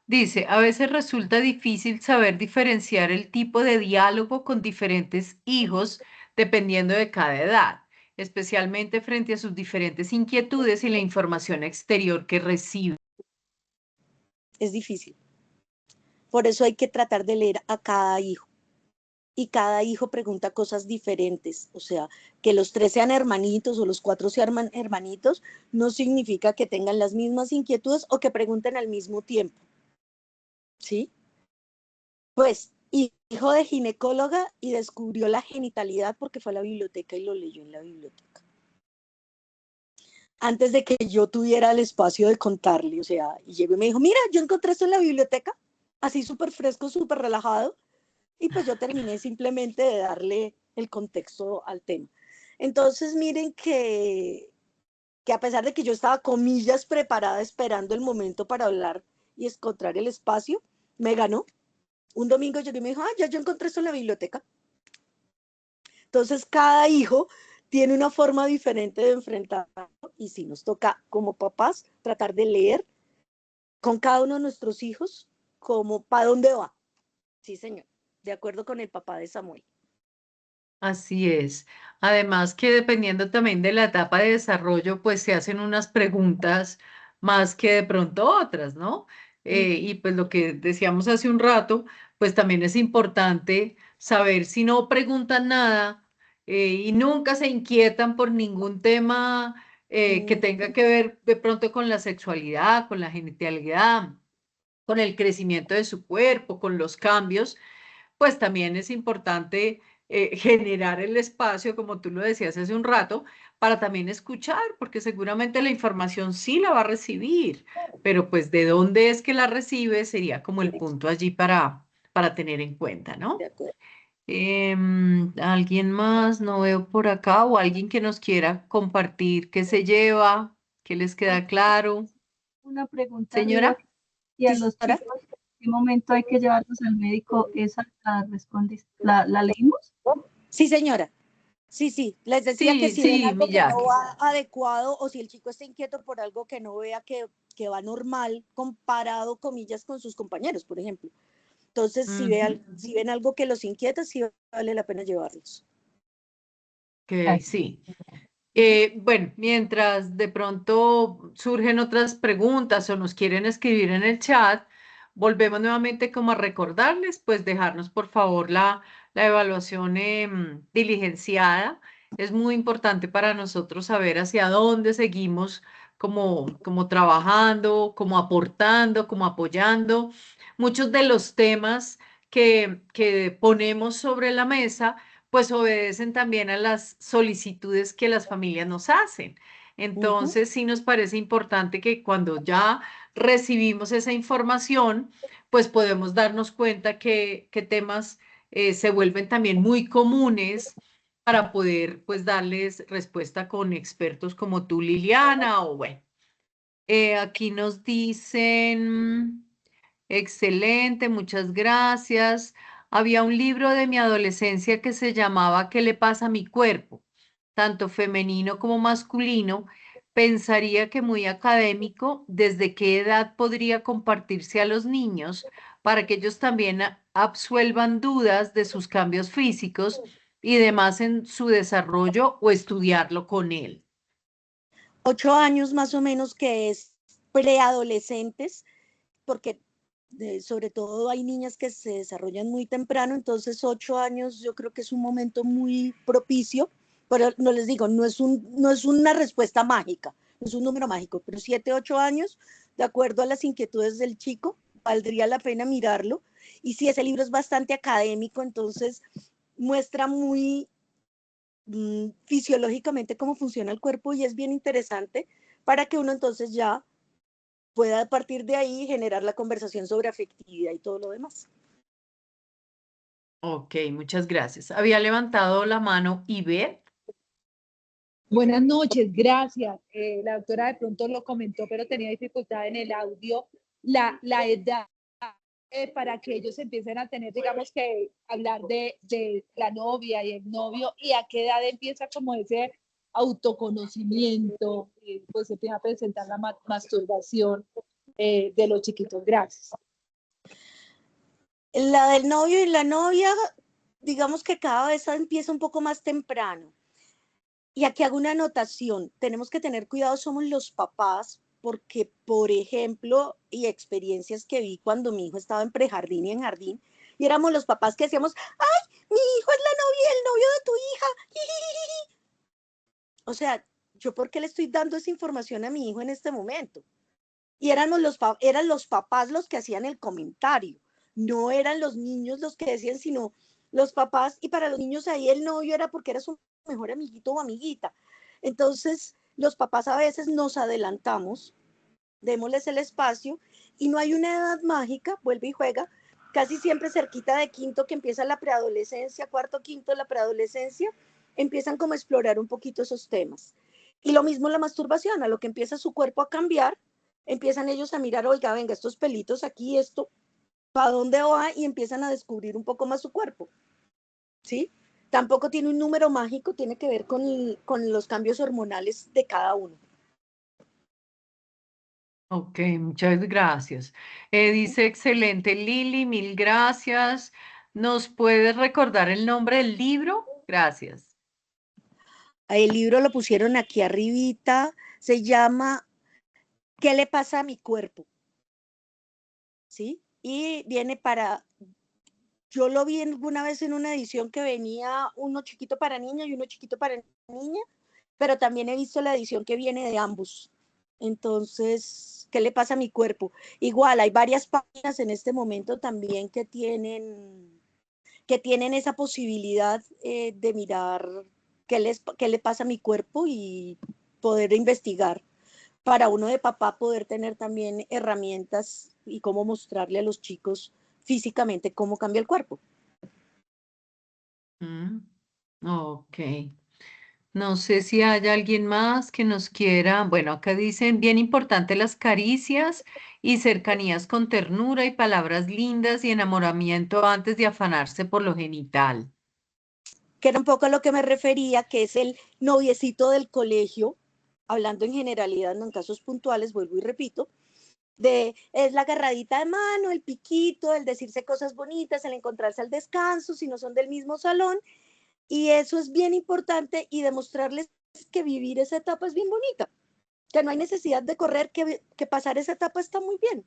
Dice, a veces resulta difícil saber diferenciar el tipo de diálogo con diferentes hijos dependiendo de cada edad, especialmente frente a sus diferentes inquietudes y la información exterior que recibe. Es difícil. Por eso hay que tratar de leer a cada hijo. y cada hijo pregunta cosas diferentes. O sea, que los 3 sean hermanitos o los 4 sean hermanitos, no significa que tengan las mismas inquietudes o que pregunten al mismo tiempo. ¿Sí? Pues, hijo de ginecóloga y descubrió la genitalidad porque fue a la biblioteca y lo leyó en la biblioteca. Antes de que yo tuviera el espacio de contarle, o sea, y llegó y me dijo, mira, yo encontré esto en la biblioteca, así súper fresco, súper relajado, y pues yo terminé simplemente de darle el contexto al tema. Entonces, miren que a pesar de que yo estaba, comillas, preparada, esperando el momento para hablar y encontrar el espacio, me ganó. Un domingo llegó y me dijo, ya yo encontré esto en la biblioteca. Entonces, cada hijo tiene una forma diferente de enfrentarlo y sí nos toca como papás tratar de leer con cada uno de nuestros hijos como para dónde va. Sí, señor, de acuerdo con el papá de Samuel. Así es. Además que dependiendo también de la etapa de desarrollo, pues se hacen unas preguntas más que de pronto otras, ¿no? Y pues lo que decíamos hace un rato, pues también es importante saber si no preguntan nada y nunca se inquietan por ningún tema que tenga que ver de pronto con la sexualidad, con la genitalidad, con el crecimiento de su cuerpo, con los cambios, pues también es importante generar el espacio, como tú lo decías hace un rato, para también escuchar, porque seguramente la información sí la va a recibir, pero pues de dónde es que la recibe sería como el punto allí para tener en cuenta, De ¿no? acuerdo. ¿Alguien más? No veo por acá, o alguien que nos quiera compartir qué se lleva, qué les queda claro. Una pregunta arriba, Señora. y a ¿Sí, los señora? chicos, ¿en qué momento hay que llevarlos al médico? ¿Esa la leímos? Sí, señora. Sí, les decía que Sí, si ven sí, algo mi que no Jackie. va adecuado o si el chico está inquieto por algo que no vea que va normal comparado, comillas, con sus compañeros, por ejemplo. Entonces, Ujú. si ven algo que los inquieta, sí vale la pena llevarlos. Ok, sí. Bueno, mientras de pronto surgen otras preguntas o nos quieren escribir en el chat, volvemos nuevamente como a recordarles, pues dejarnos por favor la evaluación diligenciada. Es muy importante para nosotros saber hacia dónde seguimos como trabajando, como aportando, como apoyando. Muchos de los temas que ponemos sobre la mesa pues obedecen también a las solicitudes que las familias nos hacen. Ujú. Entonces, sí nos parece importante que cuando ya recibimos esa información, pues podemos darnos cuenta que temas se vuelven también muy comunes para poder pues darles respuesta con expertos como tú, Liliana, o bueno. Aquí nos dicen, excelente, muchas gracias. Había un libro de mi adolescencia que se llamaba ¿Qué le pasa a mi cuerpo? Tanto femenino como masculino. Pensaría que muy académico, ¿desde qué edad podría compartirse a los niños para que ellos también absuelvan dudas de sus cambios físicos y demás en su desarrollo o estudiarlo con él? 8 años más o menos, que es preadolescentes, porque sobre todo hay niñas que se desarrollan muy temprano, entonces 8 años yo creo que es un momento muy propicio, pero no les digo, no es una respuesta mágica, no es un número mágico, pero 7, 8 años, de acuerdo a las inquietudes del chico, valdría la pena mirarlo. Y si ese libro es bastante académico, entonces muestra muy fisiológicamente cómo funciona el cuerpo y es bien interesante para que uno entonces ya pueda a partir de ahí generar la conversación sobre afectividad y todo lo demás. Ok, muchas gracias. Había levantado la mano Ivette. Buenas noches, gracias. La doctora de pronto lo comentó, pero tenía dificultad en el audio. La edad para que ellos empiecen a tener, digamos que, hablar de la novia y el novio, y a qué edad empieza como ese autoconocimiento, pues se empieza a presentar la masturbación de los chiquitos. Gracias. La del novio y la novia, digamos que cada vez empieza un poco más temprano. Y aquí hago una anotación, tenemos que tener cuidado, somos los papás, porque, por ejemplo, y experiencias que vi cuando mi hijo estaba en prejardín y en jardín, y éramos los papás que decíamos, ¡ay, mi novio de tu hija. O sea, ¿yo por qué le estoy dando esa información a mi hijo en este momento? Y eran los papás los que hacían el comentario, no eran los niños los que decían, sino los papás, y para los niños ahí el novio era porque era su mejor amiguito o amiguita. Entonces, los papás a veces nos adelantamos, démosles el espacio, y no hay una edad mágica, vuelve y juega, casi siempre cerquita de quinto que empieza la preadolescencia, cuarto, quinto, la preadolescencia, empiezan como a explorar un poquito esos temas. Y lo mismo la masturbación, a lo que empieza su cuerpo a cambiar, empiezan ellos a mirar, oiga, venga, estos pelitos aquí, esto, ¿para dónde va? Y empiezan a descubrir un poco más su cuerpo, ¿sí? Tampoco tiene un número mágico, tiene que ver con los cambios hormonales de cada uno. Ok, muchas gracias. Dice, excelente, Lili, mil gracias. ¿Nos puedes recordar el nombre del libro? Gracias. El libro lo pusieron aquí arribita, se llama ¿Qué le pasa a mi cuerpo? ¿Sí? Y viene para, yo lo vi alguna vez en una edición que venía uno chiquito para niña y uno chiquito para niña, pero también he visto la edición que viene de ambos. Entonces, ¿qué le pasa a mi cuerpo? Igual, hay varias páginas en este momento también que tienen esa posibilidad de mirar qué le pasa a mi cuerpo y poder investigar para uno de papá poder tener también herramientas y cómo mostrarle a los chicos físicamente cómo cambia el cuerpo. Ok. No sé si hay alguien más que nos quiera. Bueno, acá dicen, bien importante las caricias y cercanías con ternura y palabras lindas y enamoramiento antes de afanarse por lo genital. Que era un poco a lo que me refería, que es el noviecito del colegio, hablando en generalidad, no en casos puntuales, vuelvo y repito, es la agarradita de mano, el piquito, el decirse cosas bonitas, el encontrarse al descanso, si no son del mismo salón, y eso es bien importante y demostrarles que vivir esa etapa es bien bonita, que no hay necesidad de correr, que pasar esa etapa está muy bien,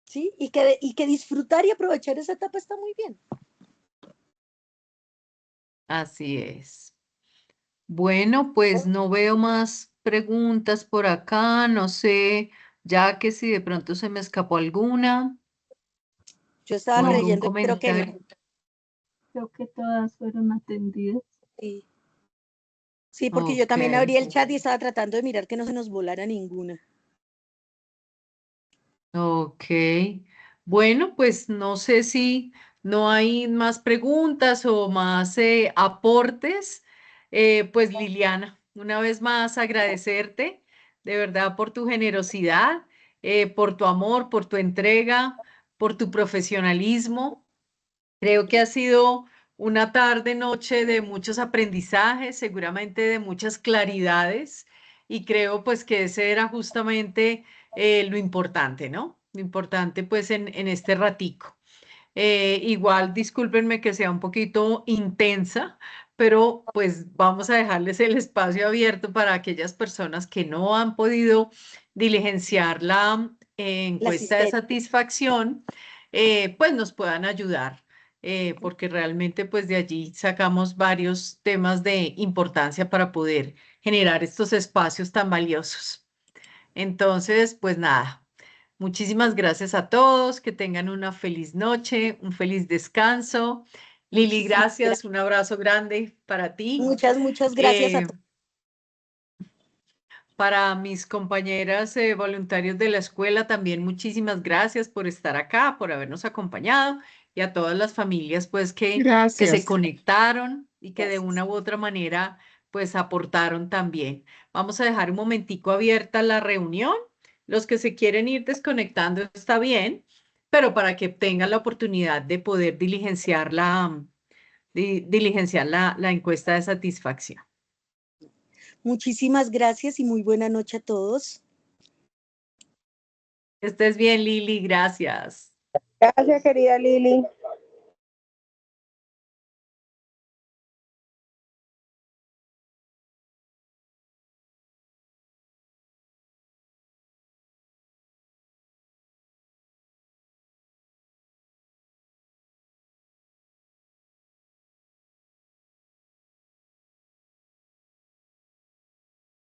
¿sí? Y que disfrutar y aprovechar esa etapa está muy bien. Así es. Bueno, pues no veo más preguntas por acá. No sé, ya que si de pronto se me escapó alguna Yo o estaba algún leyendo, creo que comentario. no. Creo que todas fueron atendidas. Sí. Sí, porque yo Ok. también abrí el chat y estaba tratando de mirar que no se nos volara ninguna. Ok. Bueno, pues no sé si no hay más preguntas o más aportes. Pues Liliana, una vez más agradecerte de verdad por tu generosidad, por tu amor, por tu entrega, por tu profesionalismo. Creo que ha sido una tarde, noche de muchos aprendizajes, seguramente de muchas claridades, y creo pues que ese era justamente lo importante, ¿no? Lo importante pues en este ratico. Igual, discúlpenme que sea un poquito intensa, pero pues vamos a dejarles el espacio abierto para aquellas personas que no han podido diligenciar la La encuesta de asistente. satisfacción, pues nos puedan ayudar, porque realmente pues de allí sacamos varios temas de importancia para poder generar estos espacios tan valiosos. Entonces, pues nada. Muchísimas gracias a todos, que tengan una feliz noche, un feliz descanso. Lili, Muchísimas gracias, un abrazo grande para ti. muchas gracias a Eh, todos. para mis compañeras voluntarios de la escuela, también muchísimas gracias por estar acá, por habernos acompañado y a todas las familias pues que se Gracias. conectaron y que de Gracias. una u otra manera pues aportaron también. Vamos a dejar un momentico abierta la reunión. Los que se quieren ir desconectando está bien, pero para que tengan la oportunidad de poder diligenciar la encuesta de satisfacción. Muchísimas gracias y muy buena noche a todos. Que estés bien, Lili, gracias. Gracias, querida Lili.